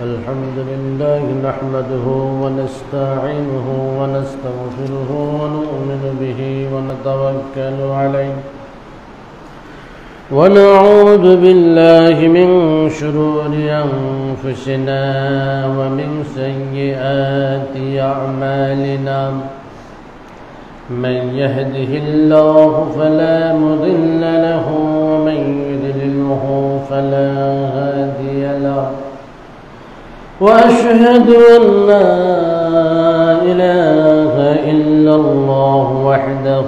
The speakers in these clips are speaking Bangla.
الحمد لله نحمده ونستعينه ونستغفره ونؤمن به ونتوكل عليه ونعوذ بالله من شرور أنفسنا ومن سيئات أعمالنا من يهده الله فلا مضل له ومن يضلله فلا هادي له وأشهد أن لا إله إلا الله وحده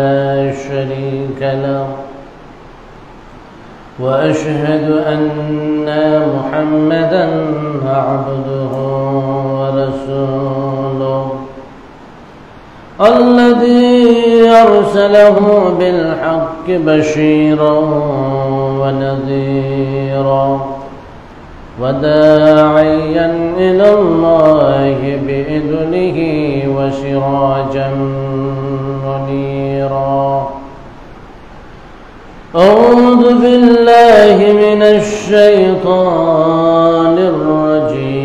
لا شريك له وأشهد أن محمدا عبده ورسوله الذي أرسله بالحق بشيرا ونذيرا وداعيا إلى الله بإذنه وسراجا منيرا أعوذ بالله من الشيطان الرجيم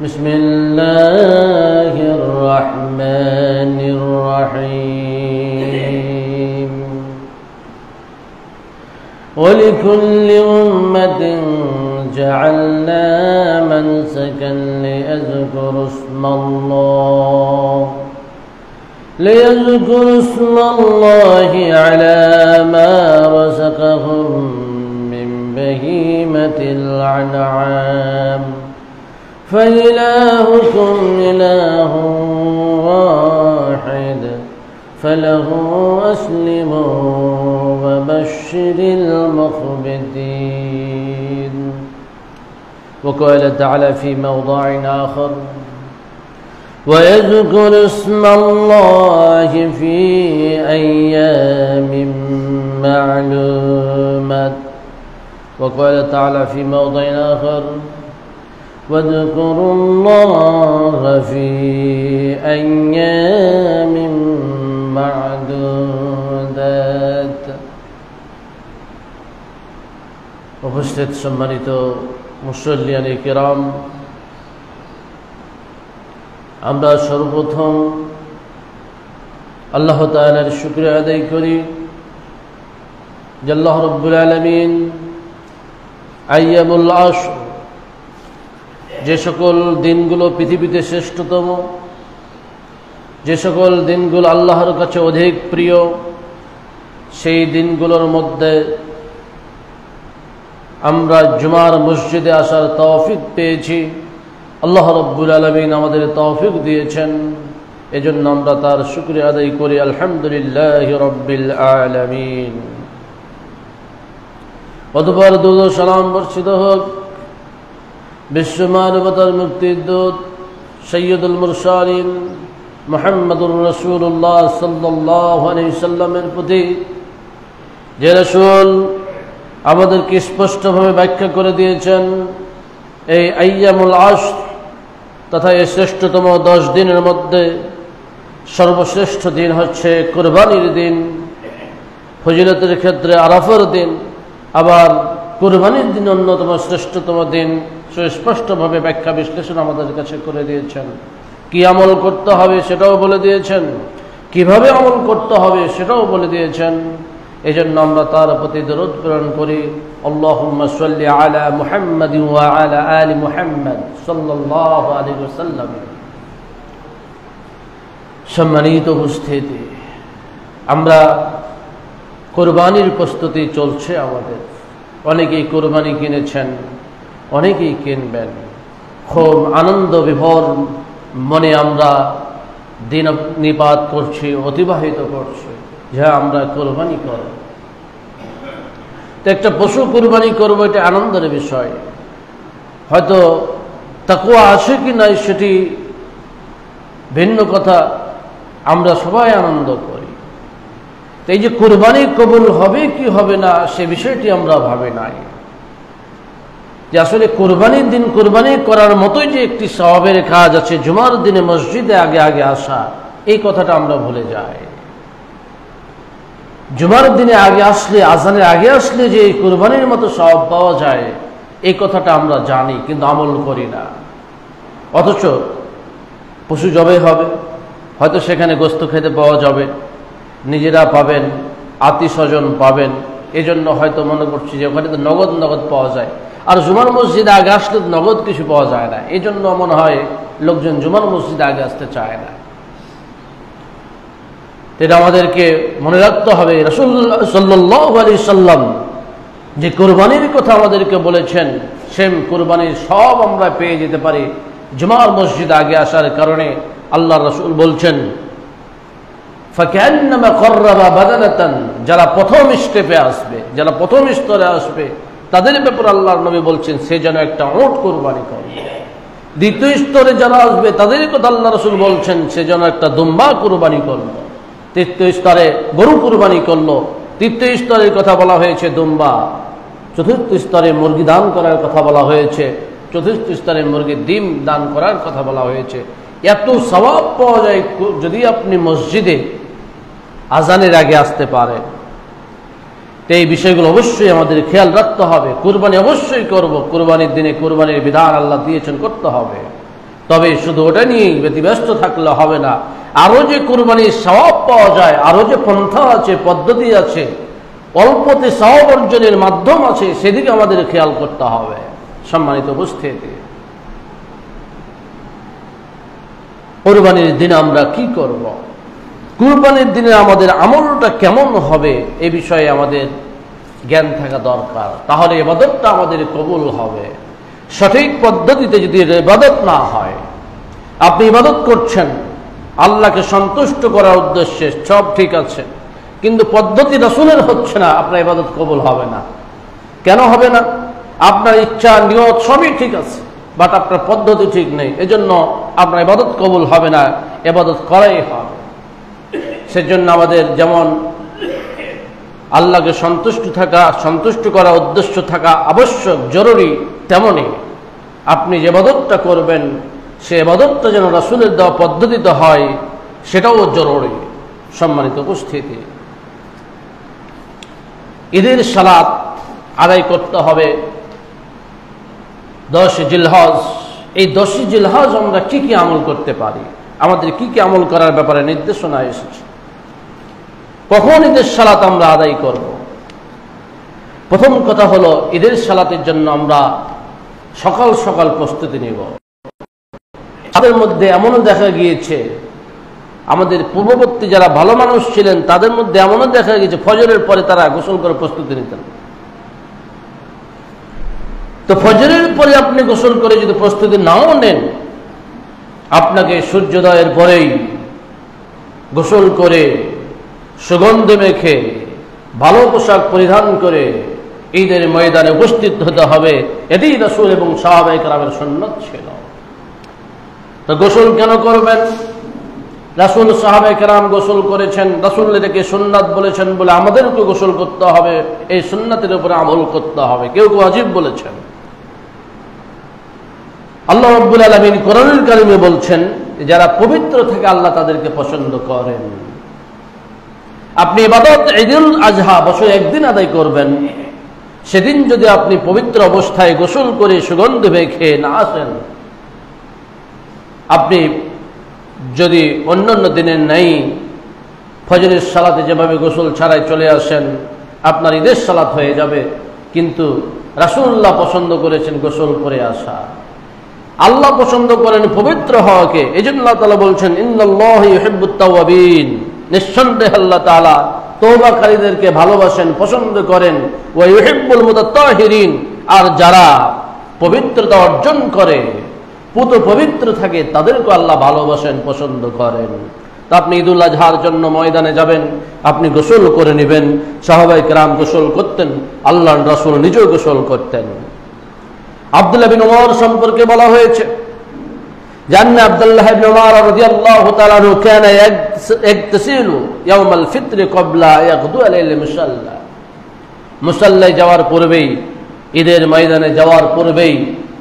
بسم الله الرحمن الرحيم ولكل أمة جعلنا منسكا ليذكروا اسم الله على ما رزقهم من بهيمة الأنعام فإلهكم إله واحد فله أسلموا وبشر المخبتين. وقال تعالى في موضع آخر ويذكر اسم الله في أيام معلومات. وقال تعالى في موضع آخر واذكروا الله في أيام معدودات. উপস্থিত সম্মানিত মুসল্লিয়ানে কিরাম, আমরা সর্বপ্রথম আল্লাহ তাআলার শুকরিয়া আদায় করি যে আল্লাহ রাব্বুল আলামিন আইয়ামুল আশর, যে সকল দিনগুলো পৃথিবীতে শ্রেষ্ঠতম, যে সকল দিনগুলো আল্লাহর কাছে অধিক প্রিয়, সেই দিনগুলোর মধ্যে আমরা জুমার মসজিদে আসার তৌফিক পেয়েছি। আল্লাহ রাব্বুল আলামিন আমাদের তৌফিক দিয়েছেন, এজন্য আমরা তার শুকরিয়া আদায় করি। আলহামদুলিল্লাহি রাব্বিল আলামিন। অতঃপর দুরূদ ও সালাম বর্ষিত হোক বিশ্ব মানবতার মুক্তির দূত সাইয়্যিদুল মুরসালিন মুহাম্মদুর রাসূলুল্লাহ সাল্লাল্লাহু আলাইহি সাল্লামের প্রতি, যে রাসূল আমাদেরকে স্পষ্টভাবে ব্যাখ্যা করে দিয়েছেন এই আইয়ামুল আশর তথা এই শ্রেষ্ঠতম 10 দিনের মধ্যে সর্বশ্রেষ্ঠ দিন হচ্ছে কুরবানির দিন, ফজিলতের ক্ষেত্রে আরাফার দিন, আবার কুরবানির দিন অন্যতম শ্রেষ্ঠতম দিন। সুস্পষ্টভাবে ব্যাখ্যা বিশ্লেষণ আমাদের কাছে করে দিয়েছেন। কি আমল করতে হবে সেটাও বলে দিয়েছেন, কিভাবে আমল করতে হবে সেটাও বলে দিয়েছেন। এই জন্য আমরা তার প্রতি দরুদ প্রেরণ করি। আল্লাহুম্মা সাল্লি আলা মুহাম্মাদিন ওয়া আলা আলি মুহাম্মাদ সাল্লাল্লাহু আলাইহি ওয়াসাল্লাম। সম্মানিত উপস্থিতি, আমরা কুরবানির প্রস্তুতি চলছে আমাদের। অনেকেই কুরবানি কিনেছেন, অনেকেই কিনবেন। খুব আনন্দ বিভোর মনে আমরা দিন নিপাত করছি, অতিবাহিত করছি যে আমরা কুরবানি করব। তো একটা পশু কুরবানি করবো, এটা আনন্দের বিষয়। হয়তো তাকওয়া আছে কি নাই সেটি ভিন্ন কথা, আমরা সবাই আনন্দ করি। তো এই যে কুরবানি কবুল হবে কি হবে না সে বিষয়টি আমরা ভাবি নাই। যে আসলে কুরবানির দিন কুরবানি করার মতোই যে একটি সওয়াবের কাজ আছে জুমার দিনে মসজিদে আগে আগে আসা, এই কথাটা আমরা ভুলে যাই। জুমার দিনে আগে আসলে, আজানের আগে আসলে যে কুরবানির মতো সওয়াব পাওয়া যায়, এই কথাটা আমরা জানি কিন্তু আমল করি না। অথচ পশু জবাই হবে, হয়তো সেখানে গোশত খেতে পাওয়া যাবে, নিজেরা পাবেন, আত্মীয় স্বজন পাবেন, এজন্য হয়তো মনে করছি যে ওখানে তো নগদ নগদ পাওয়া যায়। আর জুমার মসজিদে আগে আসলে নগদ কিছু পাওয়া যায় না, এই জন্য মনে হয় লোকজন জুমার মসজিদে আগে আসতে চায় না। এটা আমাদেরকে মনে রাখতে হবে, রাসূলুল্লাহ সাল্লাল্লাহু আলাইহি সাল্লাম যে কুরবানির কথা আমাদেরকে বলেছেন, সেম কুরবানির সব আমরা পেয়ে যেতে পারি জুমার মসজিদে আগে আসার কারণে। আল্লাহ রাসূল বলছেন, ফাকান্নামা কররাবা বাদানাতান, যারা প্রথম স্টেপে আসবে, যারা প্রথম স্তরে আসবে, তাদের ব্যাপারে আল্লাহর নবী বলছেন সে যেন একটা উট কুরবানি করে। দ্বিতীয় স্তরে যারা আসবে তাদের কথা আল্লাহ রাসূল বলছেন সে যেন একটা দুম্বা কুরবানি করলো। তৃতীয় স্তরে গরু কুরবানি করলো। তৃতীয় স্তরের কথা বলা হয়েছে দুম্বা। চতুর্থ স্তরে মুরগি দান করার কথা বলা হয়েছে। চতুর্থ স্তরে মুরগির ডিম দান করার কথা বলা হয়েছে। এত সওয়াব পাওয়া যায় যদি আপনি মসজিদে আজানের আগে আসতে পারেন। এই বিষয়গুলো অবশ্যই আমাদের খেয়াল রাখতে হবে। কুরবানি অবশ্যই করব, কুরবানির দিনে কুরবানির বিধান আল্লাহ দিয়েছেন, করতে হবে। তবে শুধু ওটা নিয়ে ব্যতিব্যস্ত থাকলে হবে না। আরো যে কুরবানির সওয়াব পাওয়া যায়, আরো যে পন্থা আছে, পদ্ধতি আছে, অল্পতে সওয়াব অর্জনের মাধ্যম আছে, সেদিকে আমাদের খেয়াল করতে হবে। সম্মানিত উপস্থিতি, কুরবানির দিনে আমরা কি করব, কুরবানির দিনে আমাদের আমলটা কেমন হবে, এ বিষয়ে আমাদের জ্ঞান থাকা দরকার। তাহলে ইবাদতটা আমাদের কবুল হবে। সঠিক পদ্ধতিতে যদি ইবাদত না হয়, আপনি ইবাদত করছেন আল্লাহকে সন্তুষ্ট করার উদ্দেশ্যে, সব ঠিক আছে, কিন্তু পদ্ধতি রাসূলের হচ্ছে না, আপনার ইবাদত কবুল হবে না। কেন হবে না? আপনার ইচ্ছা, নিয়ত সবই ঠিক আছে, বাট আপনার পদ্ধতি ঠিক নেই, এজন্য আপনার ইবাদত কবুল হবে না। ইবাদত করাই হবে। সেজন্য আমাদের যেমন আল্লাহকে সন্তুষ্ট করার উদ্দেশ্য থাকা আবশ্যক, জরুরি, তেমনি আপনি যে ইবাদতটা করবেন সে ইবাদতটা যেন রাসূলের দেওয়া পদ্ধতিতে হয়, সেটাও জরুরি। সম্মানিত উপস্থিতি, ঈদের সালাত আদায় করতে হবে 10 জিলহজ। এই 10 জিলহজ আমরা কি কি আমল করতে পারি, আমাদের কি কি আমল করার ব্যাপারে নির্দেশনা এসেছে। কখন ঈদের সালাত আমরা আদায় করব? প্রথম কথা হলো, ঈদের সালাতের জন্য আমরা সকাল সকাল প্রস্তুতি নেব। তাদের মধ্যে এমনও দেখা গিয়েছে, আমাদের পূর্ববর্তী যারা ভালো মানুষ ছিলেন তাদের মধ্যে এমনও দেখা গিয়েছে ফজরের পরে তারা গোসল করে প্রস্তুতি নিতেন। তো ফজরের পরে আপনি গোসল করে যদি প্রস্তুতি নাও নেন, আপনাকে সূর্যোদয়ের পরেই গোসল করে, সুগন্ধি মেখে, ভালো পোশাক পরিধান করে ঈদের ময়দানে উপস্থিত হতে হবে। এটি রাসূল এবং সাহাবায়ে কেরামের সুন্নাত ছিল। তো গোসল কেন করবেন? রাসূল, সাহাবায়ে কেরাম গোসল করেছেন, রাসূল এটাকে সুন্নাত বলেছেন বলে আমাদেরকে গোসল করতে হবে, এই সুন্নাতের উপরে আমল করতে হবে। কেউ কেউ ওয়াজিব বলেছেন। আল্লাহ রাব্বুল আলামিন কোরআনুল কারীমে বলছেন, যারা পবিত্র থাকে আল্লাহ তাদেরকে পছন্দ করেন। আপনি ইবাদত ঈদুল আজহা বছরে একদিন আদায় করবেন, সেদিন যদি আপনি পবিত্র অবস্থায় গোসল করে সুগন্ধি মেখে না আসেন, আপনি যদি অন্যান্য দিনের নাই ফজরের সালাতে যেভাবে গোসল ছাড়াই চলে আসেন, আপনার ঈদের সালাত হয়ে যাবে। কিন্তু রাসূলুল্লাহ পছন্দ করেছেন গোসল করে আসা। আল্লাহ পছন্দ করেন পবিত্র হওয়াকে। এজন্য আল্লাহ তাআলা বলছেন, ইন্নাল্লাহা ইউহিব্বুত তাওয়াবিন, নিঃসন্দেহে আল্লাহ তাআলা তওবাকারীদেরকে ভালোবাসেন, পছন্দ করেন। ওয়া ইউহিব্বুল মুতাত্তাহিরিন, আর যারা পবিত্রতা অর্জন করে, পুত পবিত্র থাকে, তাদেরকে আল্লাহ ভালোবাসেন, পছন্দ করেন। তা আপনি ঈদুল আজহার জন্য ময়দানে যাবেন, আপনি গোসল করে নেবেন। সাহাবায়ে কেরাম গোসল করতেন, আল্লাহর রাসূল নিজেও গোসল করতেন। আব্দুল্লাহ বিন উমর সম্পর্কে বলা হয়েছে, জান্না আব্দুল্লাহ ইবনে উমর রাদিয়াল্লাহু তাআলা আনহু কানা ইয়াগতাসিলু ইয়াউমাল ফিত্র ক্বাবলা ইয়াগদু আলাইল মুসাল্লা। মুসাল্লায় যাওয়ার পূর্বেই, ঈদের ময়দানে যাওয়ার পূর্বেই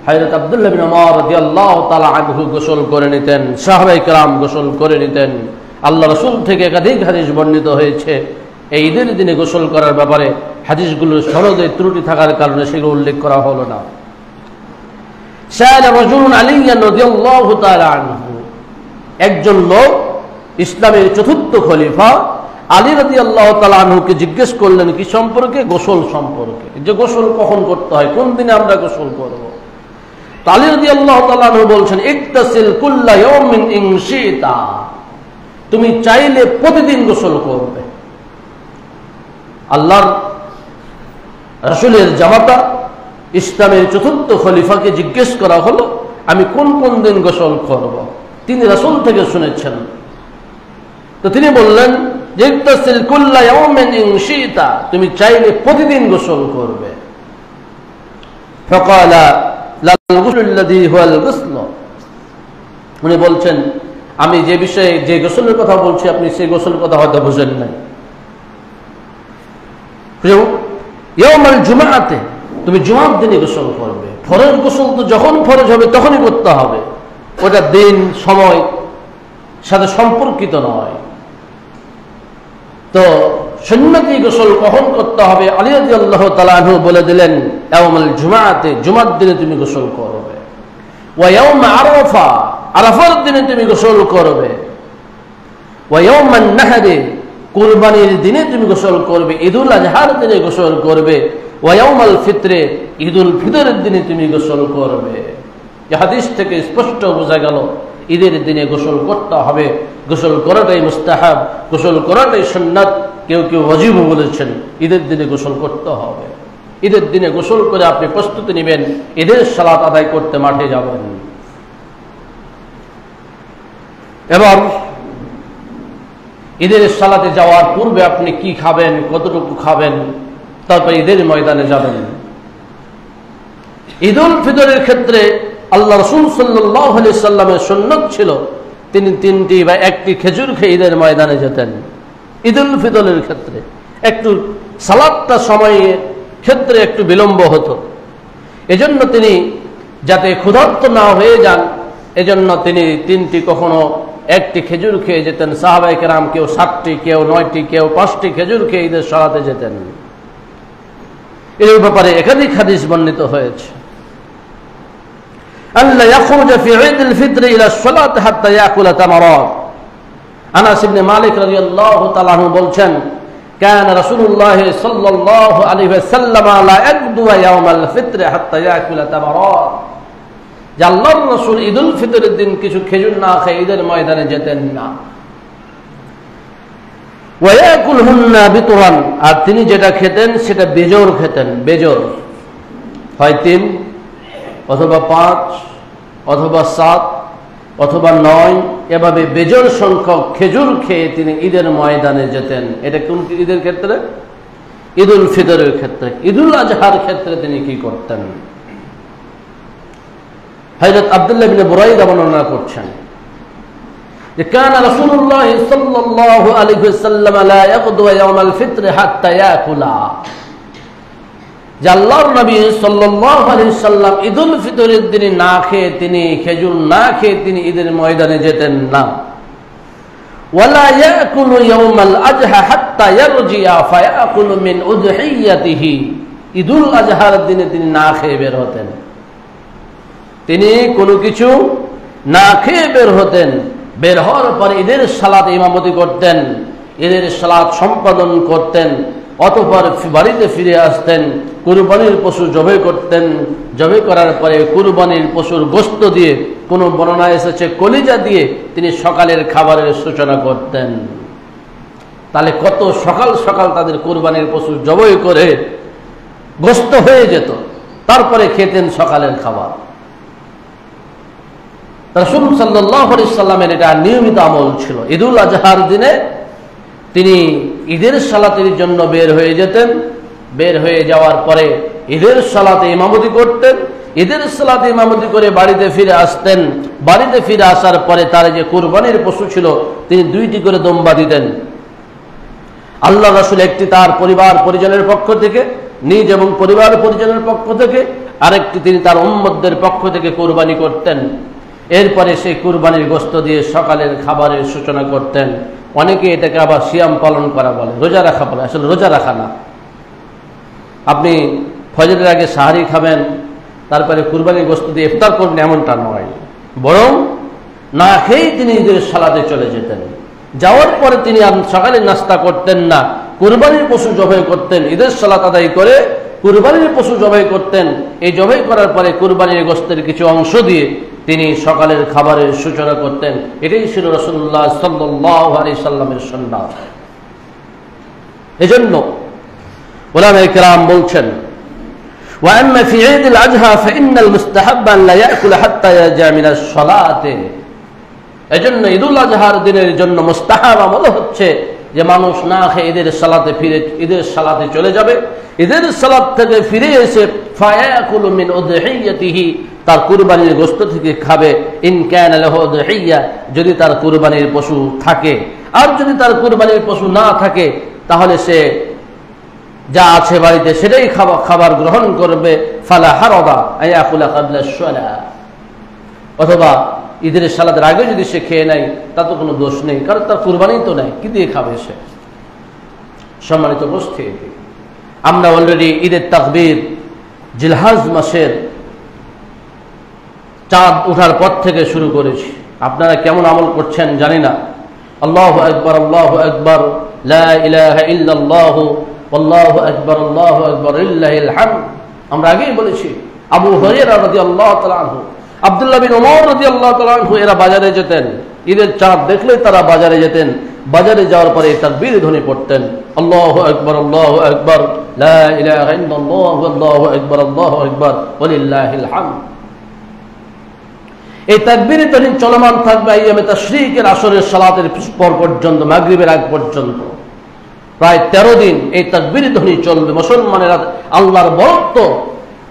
হযরত আব্দুল্লাহ বিন উমর রাদিয়াল্লাহু তাআলা আনহু গোসল করে নিতেন, সাহাবায়ে কেরাম গোসল করে নিতেন। আল্লাহ রাসূল থেকে একাধিক হাদিস বর্ণিত হয়েছে, এই ঈদের দিনে গোসল করার ব্যাপারে হাদিসগুলোর সনদে ত্রুটি থাকার কারণে সেগুলো উল্লেখ করা হলো না। একজন লোক ইসলামের চতুর্থ খলিফা আলী রাদিয়াল্লাহু তাআলা আনহুকে জিজ্ঞেস করলেন কি সম্পর্কে? গোসল সম্পর্কে, যে গোসল কখন করতে হয়, কোন দিনে আমরা গোসল করব। তো আলী রাদিয়াল্লাহু তাআলা আনহু বলছেন ইগতাসিল কুল্লা ইয়াউমিন ইন শিতা, তুমি চাইলে প্রতিদিন গোসল করবে। আল্লাহর রাসূলের জামাতা ইসলামের চতুর্থ খলিফাকে জিজ্ঞেস করা হলো আমি কোন কোন দিন গোসল করব। তিনি রাসূল থেকে শুনেছেন, তো তিনি বললেন ইগতাসিল কুল্লা ইয়াউমিন ইন শিতা, তুমি চাইলে প্রতিদিন গোসল করবে। ফাকালা লাল গুসলুল্লাযী হুয়াল গুসল, উনি বলছেন আমি যে বিষয়ে যে গোসলের কথা বলছি আপনি সেই গোসলের কথা হয়তো বুঝেন নাই। ইয়াউমাল জুমআতে, তুমি জুমার দিনে গোসল করবে। ফরজ গোসল তো যখন ফরজ হবে তখনই করতে হবে, ওটা দিন সময় সাথে সম্পর্কিত নয়। তো সুন্নতি গোসল কখন করতে হবে আলী রাদিয়াল্লাহু তাআলা আনহু বলে দিলেন ইয়াউমাল জুমআতে, জুমার দিনে তুমি গোসল করবে। ওয়া ইয়াউম আরাফা, আরাফার দিনে তুমি গোসল করবে। ওয়া ইয়াউমান নাহরি, কুরবানির দিনে তুমি গোসল করবে। ঈদুল আজহার দিনে গোসল করবে। ওয়া ইয়াউমাল ফিতরে, ঈদুল ফিতরের দিনে তুমি গোসল করবে। এই হাদিস থেকে স্পষ্ট বোঝা গেল ঈদের দিনে গোসল করতে হবে। গোসল করাটাই মুস্তাহাব, গোসল করাটাই সুন্নাত, কেউ কেউ ওয়াজিব বলেছেন। ঈদের দিনে গোসল করতে হবে। ঈদের দিনে গোসল করে আপনি প্রস্তুতি নেবেন, ঈদের সালাত আদায় করতে মাঠে যাবেন। এবার ঈদের সালাতে যাওয়ার পূর্বে আপনি কি খাবেন, কতটুকু খাবেন, তারপর ঈদের ময়দানে যাবেন। ঈদুল ফিতরের ক্ষেত্রে আল্লাহ রাসূল সাল্লাল্লাহু আলাইহি সাল্লামের সুন্নাত ছিল তিনি 3টি বা 1টি খেজুর খেয়ে ঈদের ময়দানে যেতেন। ঈদুল ফিতরের ক্ষেত্রে একটু সালাতটা সময়ের ক্ষেত্রে একটু বিলম্ব হতো, এজন্য তিনি যাতে ক্ষুধার্ত না হয়ে যান এজন্য তিনি 3টি কখনো 1টি খেজুর খেয়ে যেতেন। সাহাবায়ে কেরাম কেউ 7টি, কেউ 9টি, কেউ 5টি খেজুর খেয়ে ঈদের সালাতে যেতেন। এর ব্যাপারে একাধিক হাদিস বর্ণিত হয়েছে। আল্লাহ ইয়াখরুজা ফি ঈদুল ফিতর ইলা সালাত হাত্তা ইয়াকুলা তামারাত। আনাস ইবনে মালিক রাদিয়াল্লাহু তাআলা আনহু বলছেন কানা রাসূলুল্লাহ সাল্লাল্লাহু আলাইহি ওয়াসাল্লাম লা ইয়াকদু ইয়াউমাল ফিতর হাত্তা ইয়াকুলা তামারাত, যে আল্লাহর রাসূল ঈদুল ফিতরের দিন কিছু খেজুর না খেয়ে ঈদের ময়দানে যেতেন না। ওয়া ইয়াকুলহুন্না বিতরান, আর তিনি যেটা খেতেন সেটা বেজোর খেতেন। বেজোর হয় 3 অথবা 5 অথবা 7 অথবা 9, এভাবে বেজোর সংখ্যক খেজুর খেয়ে তিনি ঈদের ময়দানে যেতেন। এটা কোন ঈদের ক্ষেত্রে? ঈদুল ফিতরের ক্ষেত্রে। ঈদুল আজহার ক্ষেত্রে তিনি কি করতেন? হযরত আব্দুল্লাহ ইবনে বুরাইদা বর্ণনা করছেন যে কানা রাসূলুল্লাহ সাল্লাল্লাহু আলাইহি ওয়াসাল্লাম লা ইয়াকদু ইয়াউমাল ফিতর হাত্তা ইয়াকুলা, যে আল্লাহর নবী সাল্লাল্লাহু আলাইহি সাল্লাম ঈদুল ফিতরের দিনে না খেয়ে তিনি খেজুর না খেয়ে তিনি ঈদের ময়দানে যেতেন না। ওয়ালা ইয়াকুলু ইয়াউমাল আজহা হাত্তা ইয়ারজিয়া ফায়াকুলু মিন উযহিয়াতিহি, ঈদুল আজহার দিনে তিনি না খেয়ে বের হতেন। তিনি কোনো কিছু না খেয়ে বের হতেন। বের হওয়ার পরে ঈদের সালাত ইমামতি করতেন, ঈদের সালাত সম্পাদন করতেন, অতঃপর বাড়িতে ফিরে আসতেন, কুরবানির পশু জবাই করতেন। জবাই করার পরে কুরবানির পশুর গোশত দিয়ে, কোনো বর্ণনা এসেছে কলিজা দিয়ে তিনি সকালের খাবারের সূচনা করতেন। তাহলে কত সকাল সকাল তাদের কুরবানির পশু জবাই করে গোশত হয়ে যেত, তারপরে খেতেন সকালের খাবার। রাসূল সাল্লাল্লাহু আলাইহি সাল্লামের এটা নিয়মিত আমল ছিল। ঈদুল আজহার দিনে তিনি ঈদের সালাতের জন্য বের হয়ে যেতেন। বের হয়ে যাওয়ার পরে ঈদের সালাতে ইমামতি করতেন। ঈদের সালাতে ইমামতি করে বাড়িতে ফিরে আসতেন। বাড়িতে ফিরে আসার পরে তার যে কুরবানির পশু ছিল তিনি 2টি করে দম্বা দিতেন। আল্লাহ রাসূল একটি তার পরিবার পরিজনের পক্ষ থেকে, নিজ এবং পরিবার পরিজনের পক্ষ থেকে, আরেকটি তিনি তার উম্মতদের পক্ষ থেকে কুরবানি করতেন। এরপরে সেই কুরবানির গোশত দিয়ে সকালের খাবারের সূচনা করতেন। অনেকে এটাকে আবার সিয়াম পালন করা বলে, রোজা রাখা বলে। আসলে রোজা রাখা না। আপনি ফজরের আগে সাহারি খাবেন, তারপরে কুরবানির গোশত দিয়ে ইফতার করবেন, এমনটা নয়। বরং না খেয়েই তিনি ঈদের সালাতে চলে যেতেন। যাওয়ার পরে তিনি সকালে নাস্তা করতেন না, কুরবানির পশু জবাই করতেন। ঈদের সালাত আদায় করে কুরবানির পশু জবাই করতেন। এই জবাই করার পরে কুরবানির গোশতের কিছু অংশ দিয়ে তিনি সকালের খাবারের সূচনা করতেন। এটাই ছিল রাসূলুল্লাহ সাল্লাল্লাহু আলাইহি সাল্লামের সুন্নাত। এজন্য উলামায়ে কেরাম বলছেন, ওয়া আম্মা ফি ঈদুল আযহা ফাইন্নাল মুস্তাহাব্বা আন লা ইয়াকুলা হাত্তা ইয়ারজা মিনাস সালাতে। এজন্য ঈদুল আযহার দিনের জন্য মুস্তাহাব আমল হচ্ছে যে মানুষ না খেয়ে ঈদের সালাতে চলে যাবে। ঈদের সালাত থেকে ফিরে এসে ফায়াকুলু মিন উযহিয়াতিহি, তার কুরবানির গোশত থেকে খাবে। ইন কানা লাহু উযহিয়া, যদি তার কুরবানির পশু থাকে। আর যদি তার কুরবানির পশু না থাকে তাহলে সে যা আছে বাড়িতে সেটাই খাবার গ্রহণ করবে। ফালা হারাদা আয়াকুলা ক্বাবলা আস-সালাহ, অথবা ঈদের সালাতের আগে যদি সে খেয়ে নেয় তাতে কোনো দোষ নেই, কারণ তার কুরবানি তো নাই, কি দিয়ে খাবে সে? সম্মানিত উপস্থিতি, আমরা অলরেডি ঈদের তাকবীর জিলহজ মাসের চাঁদ ওঠার পর থেকে শুরু করেছি। আপনারা কেমন আমল করছেন জানি না। আল্লাহু আকবার, আল্লাহু আকবার, লা ইলাহা ইল্লাল্লাহু, আল্লাহু আকবার, আল্লাহু আকবার, লিল্লাহিল হামদ। আমরা আগেই বলেছি, আবু হুরায়রা রাদিয়াল্লাহু তাআলা আনহু, আব্দুল্লাহ বিন ওমর রাদিয়াল্লাহু তাআলা আনহু এরা বাজারে যেতেন। ঈদের চাঁদ দেখলেই তারা বাজারে যেতেন। বাজারে যাওয়ার পরে তাকবীর ধ্বনি পড়তেন, আল্লাহু আকবার, আল্লাহু আকবার, লা ইলাহা ইল্লাল্লাহু, আল্লাহু আকবার, আল্লাহু আকবার, ওয়ালিল্লাহিল হামদ। এই তাকবীরের ধ্বনি চলমান থাকবে আইয়ামে তাশরীকের আসরের সালাতের পর পর্যন্ত, মাগরিবের আগ পর্যন্ত। প্রায় 13 দিন এই তাকবীর ধ্বনি চলবে। মুসলমানেরা আল্লাহর বরত্ব,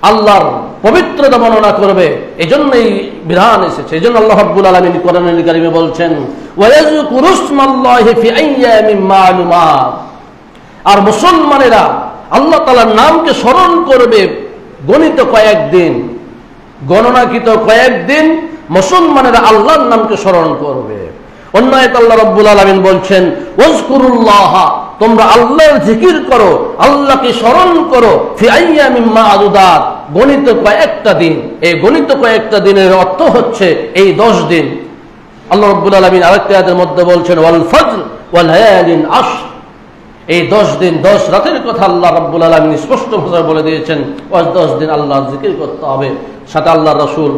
আল্লাহর পবিত্রতা বর্ণনা করবে। এজন্যই বিধান এসেছে। এজন্য আল্লাহ রাব্বুল আলামিন কোরআনুল কারীমে বলছেন, ওয়ায়াযকুরুসমাল্লাহি ফি আইয়ামিন মা'লুমাত। আর মুসলমানেরা আল্লাহ তাআলার নামকে স্মরণ করবে গণিত কয়েকদিন, গণনাকৃত কয়েকদিন মুসলমানেরা আল্লাহর নামকে স্মরণ করবে। অন্য আয়াতে আল্লাহ রাব্বুল আলামিন বলছেন, ওয়াজকুরুল্লাহ, তোমরা আল্লাহর জিকির করো, আল্লাহকে স্মরণ করো, ফি আইয়ামিন মা'দুদাত, গণিত কয়েকটা দিন। এই গণিত কয়েকটা দিনের অর্থ হচ্ছে এই 10 দিন। আল্লাহ রাব্বুল আলামিন আরেকটা আয়াতের মধ্যে বলছেন, ওয়াল ফজর ওয়াল লায়ালিন আশর, এই 10 দিন 10 রাতের কথা আল্লাহ রাব্বুল আলামিন স্পষ্ট ভাষায় বলে দিয়েছেন। 10 দিন আল্লাহর জিকির করতে হবে। সাথে আল্লাহর রাসূল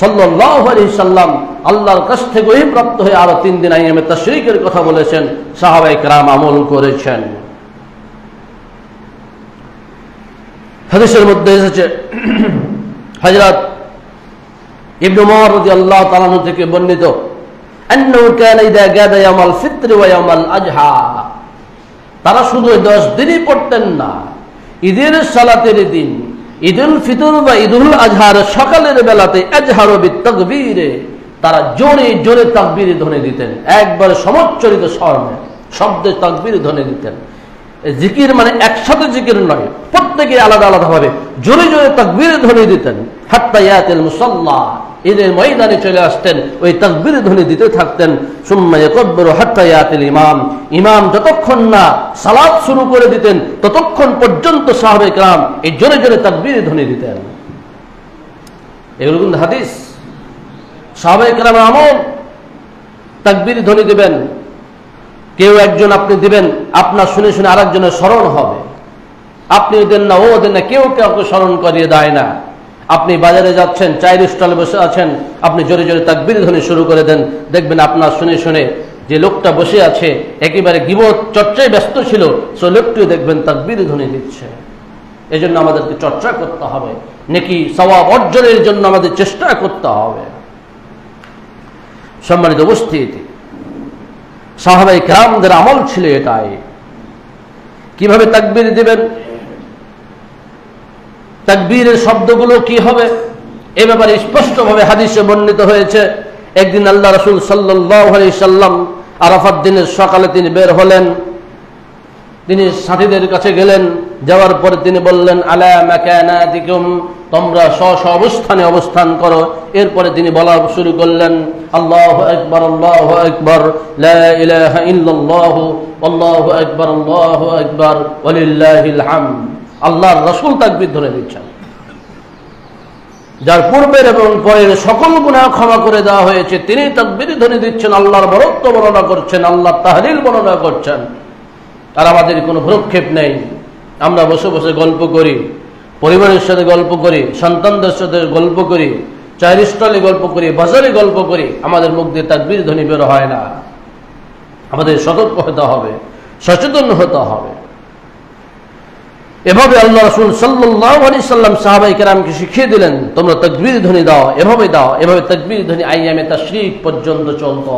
সাল্লাল্লাহু আলাইহি সাল্লাম আল্লাহর কাছ থেকে ওহী প্রাপ্ত হয়ে আরো 3 দিন আইয়ামে তাশরীকের কথা বলেছেন, সাহাবায়ে কেরাম আমল করেছেন। হাদিসের মধ্যে এসেছে, হযরত ইবনে উমর রাদিয়াল্লাহু তাআলা আনহু থেকে বর্ণিত, আন্নাহু কানা ইযা গাদা ইয়াউমাল ফিত্র ওয়া ইয়াউমাল আযহা, তারা শুধু 10 দিনই পড়তেন না, ঈদের সালাতের দিন, ঈদুল ফিতর বা ঈদুল আজহার সকালের বেলাতে আজহারু বিতাকবীরে, তারা জোরে জোরে তাকবীর ধ্বনি দিতেন। একবার সমচ্চরিত স্বরে শব্দে তাকবীর ধ্বনি দিতেন। জিকির মানে একসাথে জিকির নয়, প্রত্যেকে আলাদা আলাদা ভাবে জোরে জোরে তাকবীর ধ্বনি দিতেন। হাত্তা ইয়াতিল মুসাল্লা, ঈদের ময়দানে চলে আসতেন, ওই তাকবীর ধ্বনি দিতে থাকতেন। সুম্মা ইয়াকব্বিরু হাত্তা ইয়াতিল ইমাম, ইমাম যতক্ষণ না সালাত শুরু করে দিতেন ততক্ষণ পর্যন্ত সাহাবায়ে কেরাম এই জোরে জোরে তাকবীর ধ্বনি দিতেন। এগুলো কিন্তু হাদিস। সাহাবায়ে কেরামের আমল, তাকবীর ধ্বনি দিবেন। কেউ একজন আপনি দিবেন, আপনার শুনে শুনে আরেকজনের স্মরণ হবে। আপনি দেন না, ও দেন না, কেউ কাউকে স্মরণ করিয়ে দেয় না। আপনি বাজারে যাচ্ছেন, চায়ের স্টলে বসে আছেন, আপনি জোরে জোরে তাকবীর ধ্বনি শুরু করে দেন, দেখবেন আপনার শুনে শুনে যে লোকটা বসে আছে একেবারে গীবত চর্চায় ব্যস্ত ছিল, সে লোকটিও দেখবেন তাকবীর ধ্বনি দিচ্ছে। এজন্য আমাদেরকে চর্চা করতে হবে, নেকি সওয়াব অর্জনের জন্য আমাদের চেষ্টা করতে হবে। সম্মানিত উপস্থিতি, সাহাবায়ে কেরামদের আমল ছিল এটাই। কিভাবে তাকবীর দিবেন, তাকবীরের শব্দগুলো কি হবে, এ ব্যাপারে স্পষ্টভাবে হাদিসে বর্ণিত হয়েছে। একদিন আল্লাহ রাসূল সাল্লাল্লাহু আলাইহি সাল্লাম আরাফাত দিনের সকালে তিনি বের হলেন। তিনি সাথীদের কাছে গেলেন, যাওয়ার পরে তিনি বললেন আলা মাকানাতিকুম, তোমরা স্ব অবস্থানে অবস্থান করো। এরপরে তিনি বলা শুরু করলেন আল্লাহু আকবার আল্লাহু আকবার লা ইলাহা ইল্লাল্লাহু আল্লাহু আকবার ওয়ালিল্লাহিল হামদ। আল্লাহর রাসূল তাকবীর ধ্বনি দিচ্ছেন, যার পূর্বের এবং পরের সকল গুনাহ ক্ষমা করে দেওয়া হয়েছে, তিনি তাকবীর ধ্বনি দিচ্ছেন, আল্লাহর বরত্ব বর্ণনা করছেন, আল্লাহর তাহলিল বর্ণনা করছেন। আর আমাদের কোনো ভ্রুক্ষেপ নেই। আমরা বসে বসে গল্প করি, পরিবারের সাথে গল্প করি, সন্তানদের সাথে গল্প করি, চায়ের স্টলে গল্প করি, বাজারে গল্প করি, আমাদের মুখ দিয়ে তাকবীর ধ্বনি বের হয় না। আমাদের সতর্ক হতে হবে, সচেতন হতে হবে। এভাবে আল্লাহ রাসূল সাল্লাল্লাহু আলাইহি সাল্লাম সাহাবায়ে কেরামকে শিখিয়ে দিলেন, তোমরা তাকবীর ধ্বনি দাও, এভাবে দাও। এভাবে তাকবীর ধ্বনি আইয়ামে তাশরিক পর্যন্ত চলত।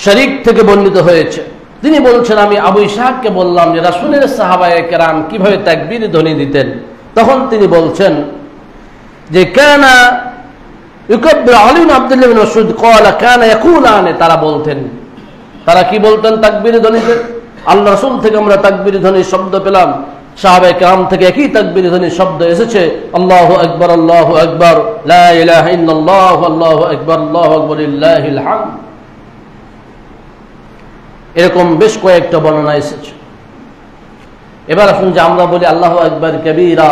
শরীক থেকে বর্ণিত হয়েছে, তিনি বলছেন আমি আবু ইসহাককে বললাম যে রাসূলের সাহাবায়ে কেরাম কিভাবে তাকবীর ধ্বনি দিতেন। তখন তিনি বলছেন যে কানা ইউকাব্বির আলী ইবনে আব্দুল্লাহ ইবনে মাসউদ ক্বালা কানা ইয়াকুলানে, তারা বলতেন, তারা কি বলতেন তাকবীর ধ্বনিতে? আল্লাহ রাসূল থেকে আমরা তাকবীর ধ্বনির শব্দ পেলাম, সাহাবায়ে কেরাম থেকে একই তাকবীর ধ্বনির শব্দ এসেছে, আল্লাহু আকবার লা ইলাহা ইল্লাল্লাহু আল্লাহু আকবার লিল্লাহিল হামদ। এরকম বেশ কয়েকটা বর্ণনা এসেছে। এবার আসুন যে আমরা বলি আল্লাহু আকবার কাবীরা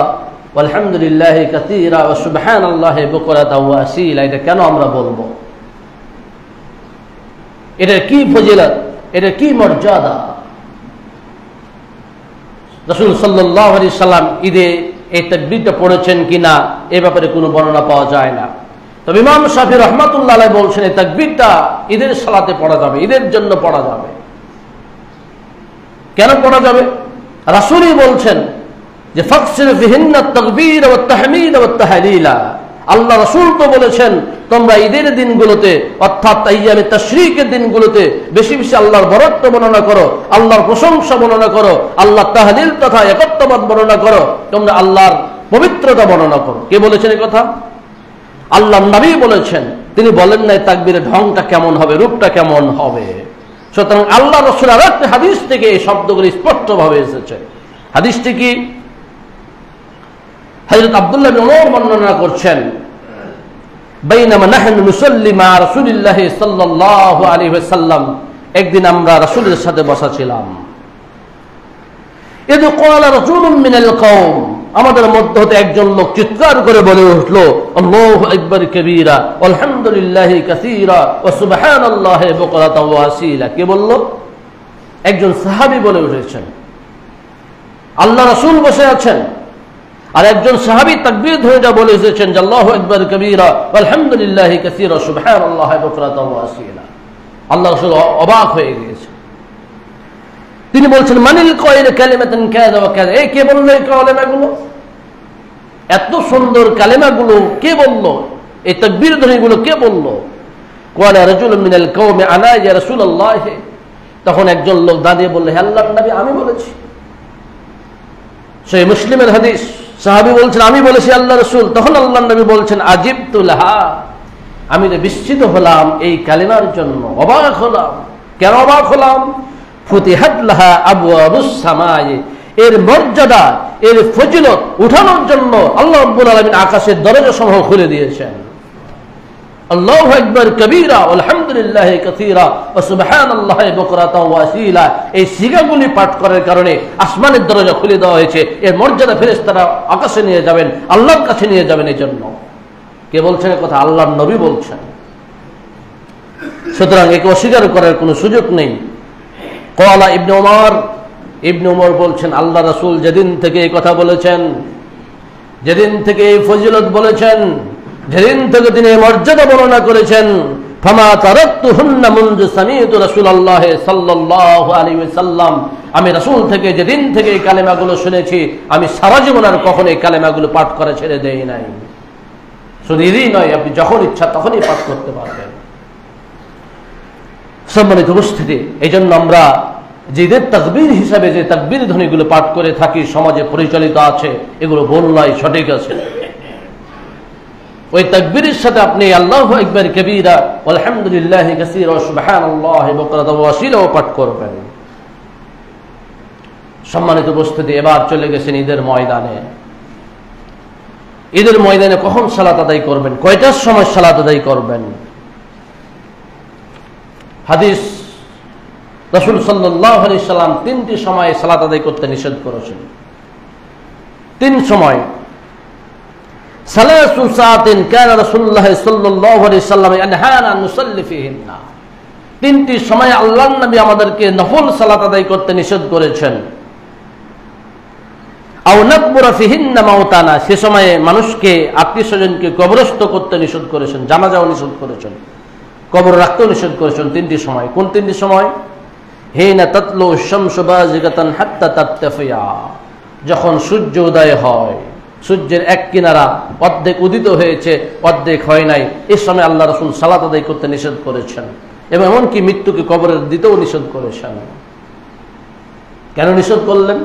আলহামদুলিল্লাহি কাসীরা ওয়া সুবহানাল্লাহি বুকরাতাও ওয়া আসীলা, এটা কেন আমরা বলবো? এটা কি ফজিলত, এটা কি মর্যাদা? রাসূল সাল্লাল্লাহু আলাইহি সাল্লাম ঈদে এই তাকবীরটা পড়েছেন কিনা এ ব্যাপারে কোনো বর্ণনা পাওয়া যায় না। তবে ইমাম শাফিঈ রাহমাতুল্লাহ আলাইহি বলছেন এই তাকবীরটা ঈদের সালাতে পড়া যাবে, ঈদের জন্য পড়া যাবে। কেন পড়া যাবে? রাসূলই বলছেন যে ফাকসির ফিহিন্না তাকবীর ওয়া তাহমিদ ওয়া তাহলিলা। আল্লাহ রাসূল তো বলেছেন তোমরা ঈদের দিনগুলোতে অর্থাৎ আইয়ামে তাশরিকের দিনগুলোতে বেশি বেশি আল্লাহর বরত্ব বর্ণনা করো, আল্লাহর প্রশংসা বর্ণনা করো, আল্লাহর তাহলিল তথা একত্ববাদ বর্ণনা করো, তোমরা আল্লাহর পবিত্রতা বর্ণনা করো। কে বলেছেন এই কথা? আল্লাহর নবী বলেছেন। তিনি বলেন নাই তাকবীরের ঢংটা কেমন হবে, রূপটা কেমন হবে। সুতরাং আল্লাহ রাসূল আর একটা হাদিস থেকে এই শব্দগুলি স্পষ্টভাবে এসেছে। হাদিসটি কি? হযরত আব্দুল্লাহ ইবনে ওমর বর্ণনা করছেন, বাইনামা নাহনু নুসাল্লি মা রাসূলিল্লাহি সাল্লাল্লাহু আলাইহি ওয়াসাল্লাম, একদিন আমরা রাসূলের সাথে বসা ছিলাম। ইদ ক্বালা রাজুলুম মিনাল কওম, আমাদের মধ্যে হতে একজন লোক চিৎকার করে বলে উঠলো আল্লাহু আকবার কাবীরা আলহামদুলিল্লাহি কাসীরা ওয়া সুবহানাল্লাহি বুকরাতাও ওয়া আসীলা। কে বলল? একজন সাহাবী বলে উঠেছেন। আল্লাহ রাসূল বসে আছেন আর একজন সাহাবী তাকবীর ধ্বনিটা বলে এসেছেন যে আল্লাহু আকবার কাবীরা আলহামদুলিল্লাহি কাসীরা সুবহানাল্লাহি বুকরাতাও ওয়া আসীলা। আল্লাহ রাসূল অবাক হয়ে গিয়েছেন। তিনি বলছেন মানিল কয়রে কালিমাতান কাযা ওয়া কাযা, এই কে বলল এই কালেমাগুলো? এত সুন্দর কালেমাগুলো কে বলল? এই তাকবীর ধ্বনিগুলো কে বলল? ক্বালা রাজুলুম মিনাল কওমি আনা ইয়া রাসূলুল্লাহ, তখন একজন লোক দাঁড়িয়ে বলল হে আল্লাহর নবী আমি বলেছি। সহিহ মুসলিমের হাদিস, সাহাবী বলছেন আমি বলেছি আল্লাহ রাসূল। তখন আল্লাহর নবী বলছেন আজিবতু লাহা, আমি তো বিস্মিত হলাম এই কালেমার জন্য, অবাক হলাম। কেন অবাক হলাম? ফুতিহাত লাহা আবওয়াবুস সামায়ে, এর মর্যাদা এর ফজিলত উঠানোর জন্য আল্লাহ রাব্বুল আলামিন আকাশের দরজাসমূহ খুলে দিয়েছেন। আল্লাহু আকবার কাবীরা আলহামদুলিল্লাহি কাসীরা ওয়া সুবহানাল্লাহি বুকরাতাও ওয়া আসীলা, এই সিগাগুলি পাঠ করার কারণে আসমানের দরজা খুলে দেওয়া হয়েছে। এর মর্যাদা ফেরেশতারা আকাশে নিয়ে যাবেন, আল্লাহর কাছে নিয়ে যাবেন। এই জন্য কে বলছেন এই কথা? আল্লাহর নবী বলছেন। সুতরাং একে অস্বীকার করার কোনো সুযোগ নেই। ক্বালা ইবনে ওমর, ইবনে ওমর বলছেন আল্লাহ রাসূল যেদিন থেকে এই কথা বলেছেন, যেদিন থেকে এই ফজিলত বলেছেন, যেদিন থেকে তিনি মর্যাদা বর্ণনা করেছেন, ফামা তারাকতুহুন্না মুনযু সামি'তু রাসূলুল্লাহ সাল্লাল্লাহু আলাইহি ওয়াসাল্লাম, আমি রাসূল থেকে যেদিন থেকে এই কালেমাগুলো শুনেছি আমি সারা জীবন আর কখনো এই কালেমাগুলো পাঠ করা ছেড়ে দেই নাই। শুধু এরই নয়, আপনি যখন ইচ্ছা তখনই পাঠ করতে পারবেন। সম্মানিত উপস্থিতি, এই জন্য আমরা যে ঈদের তাকবীর হিসাবে যে তাকবীর ধ্বনিগুলো পাঠ করে থাকি সমাজে প্রচলিত আছে, এগুলো ভুল নয়, সঠিক আছে। ওই তাকবীরের সাথে আপনি আল্লাহু আকবার কাবীরা আলহামদুলিল্লাহি কাসীরা ওয়া সুবহানাল্লাহি বুকরাতাও ওয়া আসীলা পাঠ করবেন। সম্মানিত উপস্থিতি, এবার চলে গেছেন ঈদের ময়দানে। ঈদের ময়দানে কখন সালাত আদায় করবেন, কয়টার সময় সালাত আদায় করবেন? হাদিস, রাসূল সাল্লাল্লাহু আলাইহি সাল্লাম তিনটি সময়ে সালাত আদায় করতে নিষেধ করেছেন। তিন সময়। সালাসু সাআতিন কানা রাসূলুল্লাহ সাল্লাল্লাহু আলাইহি সাল্লাম ইয়ানহানা আন নুসাল্লি ফিহিন্না। তিনটি সময় আল্লাহর নবী আমাদেরকে নফল সালাত আদায় করতে নিষেধ করেছেন। আও নাকবুরা ফিহিন্না মাউতানা, সে সময়ে মানুষকে, আত্মীয়স্বজনকে কবরস্থ করতে নিষেধ করেছেন, জানাজাও নিষেধ করেছেন, কবর রাখতেও নিষেধ করেছেন। তিনটি সময়। কোন তিনটি সময়? হিনা তাতলু আশ-শামসু বাযিগাতান হাত্তা তারতাফিয়া, যখন সূর্য উদয় হয়, সূর্যের এক কিনারা অর্ধেক উদিত হয়েছে, অর্ধেক হয় নাই, এই সময় আল্লাহ রাসূল সালাত আদায় করতে নিষেধ করেছেন এবং এমনকি মৃত্যুকে কবরে দিতেও নিষেধ করেছেন। কেন নিষেধ করলেন?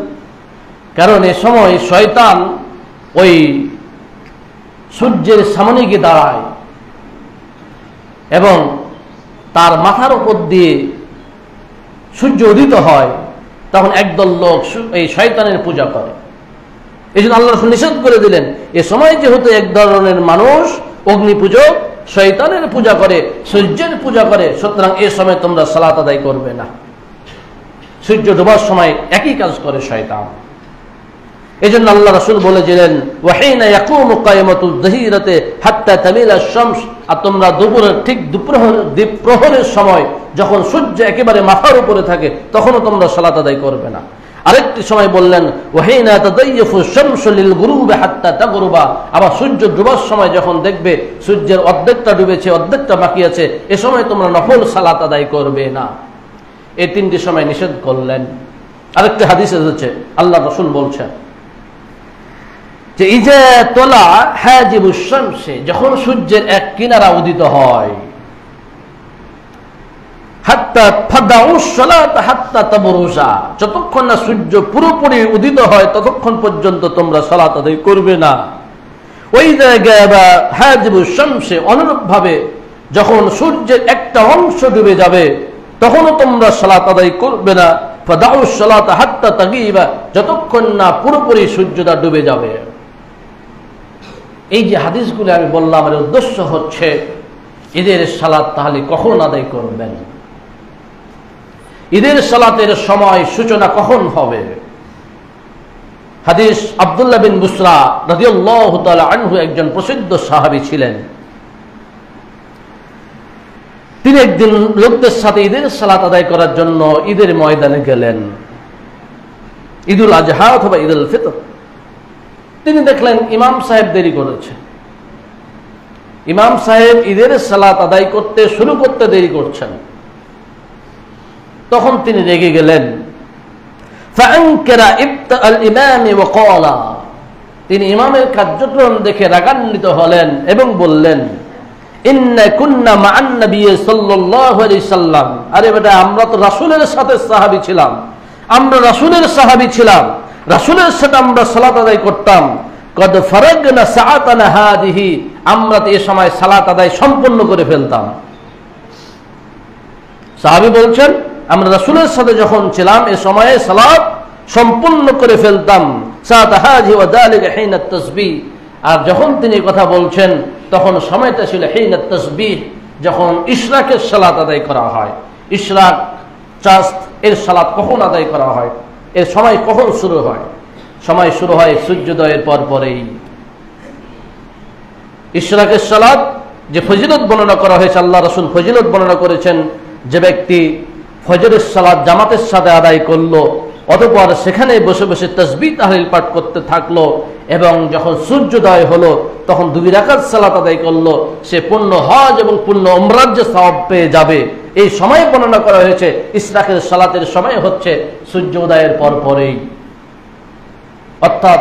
কারণ এ সময় শয়তান ওই সূর্যের সামনে গিয়ে দাঁড়ায় এবং তার মাথার উপর দিয়ে সূর্য উদিত হয়, তখন একদল লোক এই শয়তানের পূজা করে। এই জন্য আল্লাহ রাসূল নিষেধ করে দিলেন, এ সময় যেহেতু এক ধরনের মানুষ অগ্নি পূজক শয়তানের পূজা করে, সূর্যের পূজা করে, সুতরাং এ সময় তোমরা সালাত আদায় করবে না। সূর্য ডোবার সময় একই কাজ করে শয়তান। এই জন্য আল্লাহ রাসূল বলেছিলেন, ওয়াহিনা ইয়াকুমু কায়মাতুল যহিরাতে হাত্তা তামিলা আশ-শামস, আর তোমরা দুপুরের ঠিক দ্বীপ্রহরের সময় যখন সূর্য একেবারে মাথার উপরে থাকে তখনও তোমরা সালাত আদায় করবে না। আরেকটি সময় বললেন, ওয়াহিনা তাদাইয়াফু আশ-শামসু লিল গুরুবি হাত্তা তাগরুবা, আবার সূর্য ডুবার সময় যখন দেখবে সূর্যের অর্ধেকটা ডুবেছে, অর্ধেকটা বাকি আছে, এ সময় তোমরা নফল সালাত আদায় করবে না। এই তিনটি সময় নিষেধ করলেন। আরেকটি হাদিসে হচ্ছে আল্লাহ রাসূল বলছেন যে ইজা তোলা হাজিবুশ শামসে, যখন সূর্যের এক কিনারা উদিত হয়, হাত্তা ফাদাউস সালাত হাত্তা তাবরুজা, যতক্ষণ না সূর্য পুরোপুরি উদিত হয় ততক্ষণ পর্যন্ত তোমরা সালাত আদায় করবে না। ওয়াইযা গাবা হাজিবুশ শামসে, অনুরূপভাবে যখন সূর্যের একটা অংশ ডুবে যাবে তখনও তোমরা সালাত আদায় করবে না। ফাদাউস সালাত হাত্তা তাগিবা, যতক্ষণ না পুরোপুরি সূর্যটা ডুবে যাবে। এই যে হাদিসগুলো আমি বললাম, এর উদ্দেশ্য হচ্ছে ঈদের সালাত তাহলে কখন আদায় করবেন, ঈদের সালাতের সময় সূচনা কখন হবে। হাদিস, আব্দুল্লাহ বিন বুসরা রাদিয়াল্লাহু তাআলা আনহু একজন প্রসিদ্ধ সাহাবী ছিলেন। তিনি একদিন লোকদের সাথে ঈদের সালাত আদায় করার জন্য ঈদের ময়দানে গেলেন, ঈদুল আজহা অথবা ঈদুল ফিতর। তিনি দেখলেন ইমাম সাহেব দেরি করেছে, ইমাম সাহেব ঈদের সালাত আদায় করতে শুরু করতে দেরি করছেন। তখন তিনি রেগে গেলেন। ফাআনকারা ইবতাআল ইমামি ওয়া ক্বালা, তিনি ইমামের কার্যক্রম দেখে রাগান্বিত হলেন এবং বললেন, ইন্না কুন্না মা'আন নবী সাল্লাল্লাহু আলাইহি সাল্লাম, আরে বেটা আমরা তো রাসূলের সাথে সাহাবী ছিলাম, আমরা রাসূলের সাহাবী ছিলাম, রাসূলের সাথে আমরা সালাত আদায় করতাম। কদ ফারাগনা সাআতানা হাদিহি, আমরা তো এই সময় সালাত আদায় সম্পূর্ণ করে ফেলতাম। সাহাবী বলছেন, আমরা রাসূলের সাথে যখন ছিলাম এ সময়ে সালাত সম্পূর্ণ করে ফেলতাম। সাআত হাজি ওয়া যালিকা হিনাত তাসবিহ, আর যখন তিনি কথা বলছেন তখন সময়টা ছিল হিনাত তাসবিহ, যখন ইশরাকের সালাত আদায় করা হয়। ইশরাক চাঁদ এর সালাত কখন আদায় করা হয়, এর সময় কখন শুরু হয়? সময় শুরু হয় সূর্যোদয়ের পর পরেই। ইশরাকের সালাত যে ফজিলত বর্ণনা করা হয়েছে, আল্লাহ রাসূল ফজিলত বর্ণনা করেছেন, যে ব্যক্তি ফজরের সালাত জামাতের সাথে আদায় করলো, অতঃপর সেখানে বসে বসে তাসবিহ তাহলিল পাঠ করতে থাকলো এবং যখন সূর্যোদয় হলো তখন 2 রাকাত সালাত আদায় করলো, সে পূর্ণ হজ এবং পূর্ণ উমরার যে সওয়াব পেয়ে যাবে। এই সময় বর্ণনা করা হয়েছে ইশরাকের সালাতের সময় হচ্ছে সূর্যোদয়ের পর পরেই, অর্থাৎ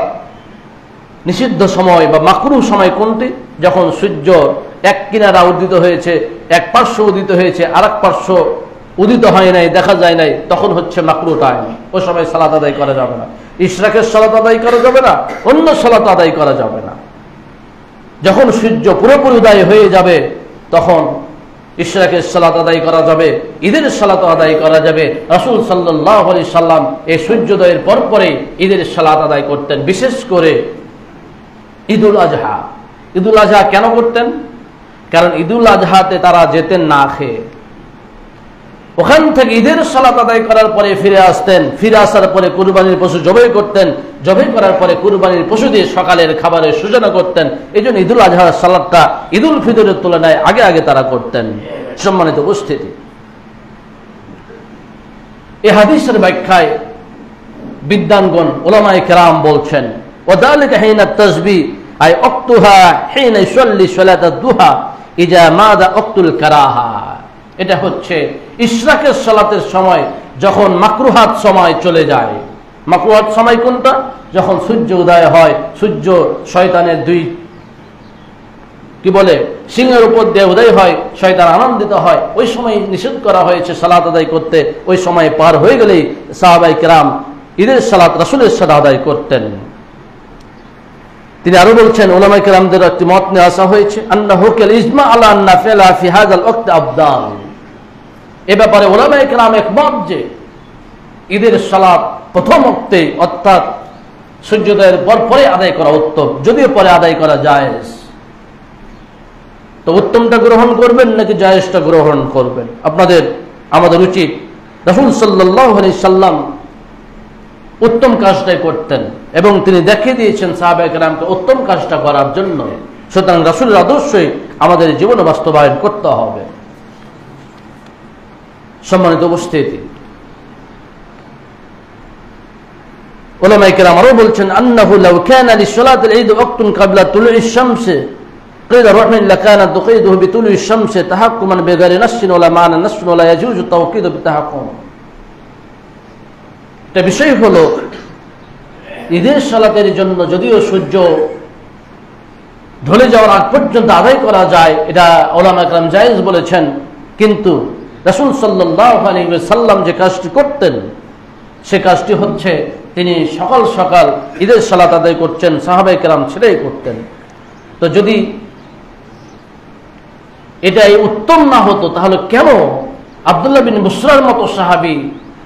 নিষিদ্ধ সময় বা মাকরুহ সময় কোনটি? যখন সূর্য এক কিনারা উদিত হয়েছে, এক পার্শ্ব উদিত হয়েছে, আর এক পার্শ্ব উদিত হয় নাই, দেখা যায় নাই, তখন হচ্ছে মাকরুহ টাইম। ওই সময় সালাত আদায় করা যাবে না, ইশরাকের সালাত আদায় করা যাবে না, অন্য সালাত আদায় করা যাবে না। যখন সূর্য পুরোপুরি উদয় হয়ে যাবে তখন ইশরাকের সালাত আদায় করা যাবে, ঈদের সালাত আদায় করা যাবে। রাসূল সাল্লাল্লাহু আলাইহি সাল্লাম এই সূর্যোদয়ের পরে ঈদের সালাত আদায় করতেন। বিশেষ করে ঈদুল আজহা। ঈদুল আজহা কেন করতেন? কারণ ঈদুল আজহাতে তারা যেতেন না খেয়ে, ওখান থেকে ঈদের সালাত আদায় করার পরে ফিরে আসতেন। ফিরে আসার পরে কুরবানির পশু জবাই করতেন। জবাই করার পরে কুরবানির পশু দিয়ে সকালের খাবারের সূচনা করতেন। এই জন্য ঈদুল আজহার সালাতটা ঈদুল ফিতরের তুলনায় আগে আগে তারা করতেন। সম্মানিত উপস্থিতি, এই হাদিসের ব্যাখ্যায় বিদ্বানগণ উলামায়ে কেরাম বলছেন, ওয়াদালিকা হিনা তাসবিহ আই ওয়াক্তুহা হিনা ইউসাল্লি সালাতাদ দুহা ইজা মাদা ওয়াক্তুল কারাহা। এটা হচ্ছে ইশরাকের সালাতের সময় যখন মাকরুহাত সময় চলে যায়। মাকরুহাত সময় কোনটা? যখন সূর্য উদয় হয়, সূর্য শয়তানের দুই সিংহের উপর দিয়ে উদয় হয়, শয়তান আনন্দিত হয়, ওই সময় নিষেধ করা হয়েছে সালাত আদায় করতে। ওই সময় পার হয়ে গেলেই সাহাবায়ে কেরাম ঈদের সালাত রাসূলের সাথে আদায় করতেন। তিনি আরো বলছেন, উলামায়ে কেরামদের একটি মত নিয়ে আসা হয়েছে, আন্নাহু কাল ইজমা আলা আন্না ফিলা ফি হাযাল ওয়াক্ত আফদাল। এ ব্যাপারে উলামায়ে কেরাম একমত যে ঈদের সালাত প্রথম ওয়াক্তে অর্থাৎ সূর্যোদয়ের পরে আদায় করা উত্তম, যদিও পরে আদায় করা জায়েজ। তো উত্তমটা গ্রহণ করবেন নাকি জায়েজটা গ্রহণ করবেন? আমাদের উচিত রাসূল সাল্লাল্লাহু আলাইহি সাল্লাম উত্তম কাজটাই করতেন এবং তিনি দেখিয়ে দিয়েছেন সাহাবায়ে কেরামকে উত্তম কাজটা করার জন্য। সুতরাং রাসূলের আদর্শই আমাদের জীবনে বাস্তবায়ন করতে হবে। সম্মানিত উপস্থিতি, উলামায়ে কেরাম আরো বলছেন, আন্নাহু লাউ কানা লিসসালাতিল ঈদ ওয়াক্তুন ক্বাবলা তুলুইশ শামসি قيد الرحم لكان تقيده بطلوع الشمس تحكما بغير نص ولا معنى نص ولا يجوز التوقيد بالتحكم। এটা বিষয় হলো ঈদের সালাতের জন্য যদিও সূর্য ঢলে যাওয়ার আগ পর্যন্ত আদায় করা যায়, এটা উলামায়ে কেরাম জায়েজ বলেছেন, কিন্তু রাসূল সাল্লাল্লাহু আলাইহি ওয়াসাল্লাম যে কাজটি করতেন সে কাজটি হচ্ছে তিনি সকাল সকাল ঈদের সালাত আদায় করছেন, সাহাবায়ে কেরাম সেটাই করতেন। তো যদি এটাই উত্তম না হতো তাহলে কেন আব্দুল্লাহ বিন বুসরার মতো সাহাবী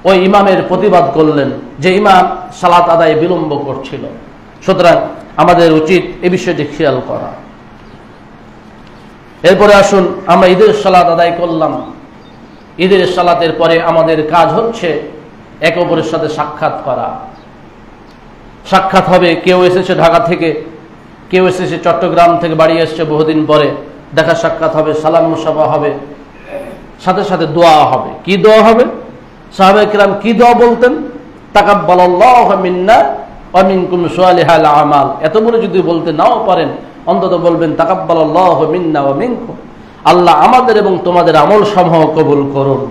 ওই ইমামের প্রতিবাদ করলেন যে ইমাম সালাত আদায় বিলম্ব করছিল? সুতরাং আমাদের উচিত এ বিষয়টি খেয়াল করা। এরপরে আসুন, আমরা ঈদের সালাত আদায় করলাম। ঈদের সালাতের পরে আমাদের কাজ হচ্ছে একে অপরের সাথে সাক্ষাৎ করা। সাক্ষাৎ হবে, কেউ এসেছে ঢাকা থেকে, কেউ এসেছে চট্টগ্রাম থেকে, বাড়ি এসেছে বহুদিন পরে, দেখা সাক্ষাৎ হবে, সালাম মুসাফা হবে, সাথে সাথে দোয়া হবে। কি দোয়া হবে? সাহাবায়ে কেরাম কি দোয়া বলতেন? তাকাব্বালাল্লাহু মিন্না ওয়া মিনকুম সালিহাল আমাল। এত বলে যদি বলতে নাও পারেন, অন্তত বলবেন তাকাব্বালাল্লাহু মিন্না ওয়া মিনকুম, আল্লাহ আমাদের এবং তোমাদের আমল সমূহ কবুল করুন।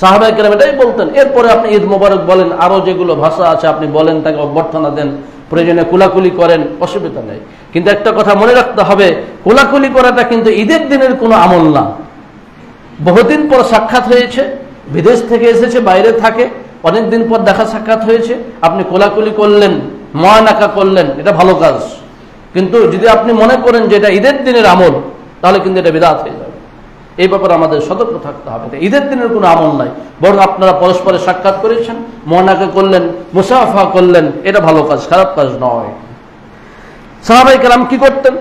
সাহাবায়ে কেরাম এটাই বলতেন। এরপরে আপনি ঈদ মোবারক বলেন, আরো যেগুলো ভাষা আছে আপনি বলেন, তাকে অভ্যর্থনা দেন, প্রয়োজনে কুলাকুলি করেন, অসুবিধা নেই। কিন্তু একটা কথা মনে রাখতে হবে, কুলাকুলি করাটা কিন্তু ঈদের দিনের কোনো আমল না। বহুদিন পর সাক্ষাৎ হয়েছে, বিদেশ থেকে এসেছে, বাইরে থাকে, অনেকদিন পর দেখা সাক্ষাৎ হয়েছে, আপনি কোলাকুলি করলেন, মহানাকা করলেন, এটা ভালো কাজ। কিন্তু যদি আপনি মনে করেন যে এটা ঈদের দিনের আমল, তাহলে কিন্তু এটা বিদআত হয়ে যাবে। এই ব্যাপারে আমাদের সতর্ক থাকতে হবে। ঈদের দিনের কোনো আমল নাই, বরং আপনারা পরস্পরের সাক্ষাৎ করেছেন, মহানাকা করলেন, মুসাফা করলেন, এটা ভালো কাজ, খারাপ কাজ নয়। সাহাবায়ে কেরাম কি করতেন?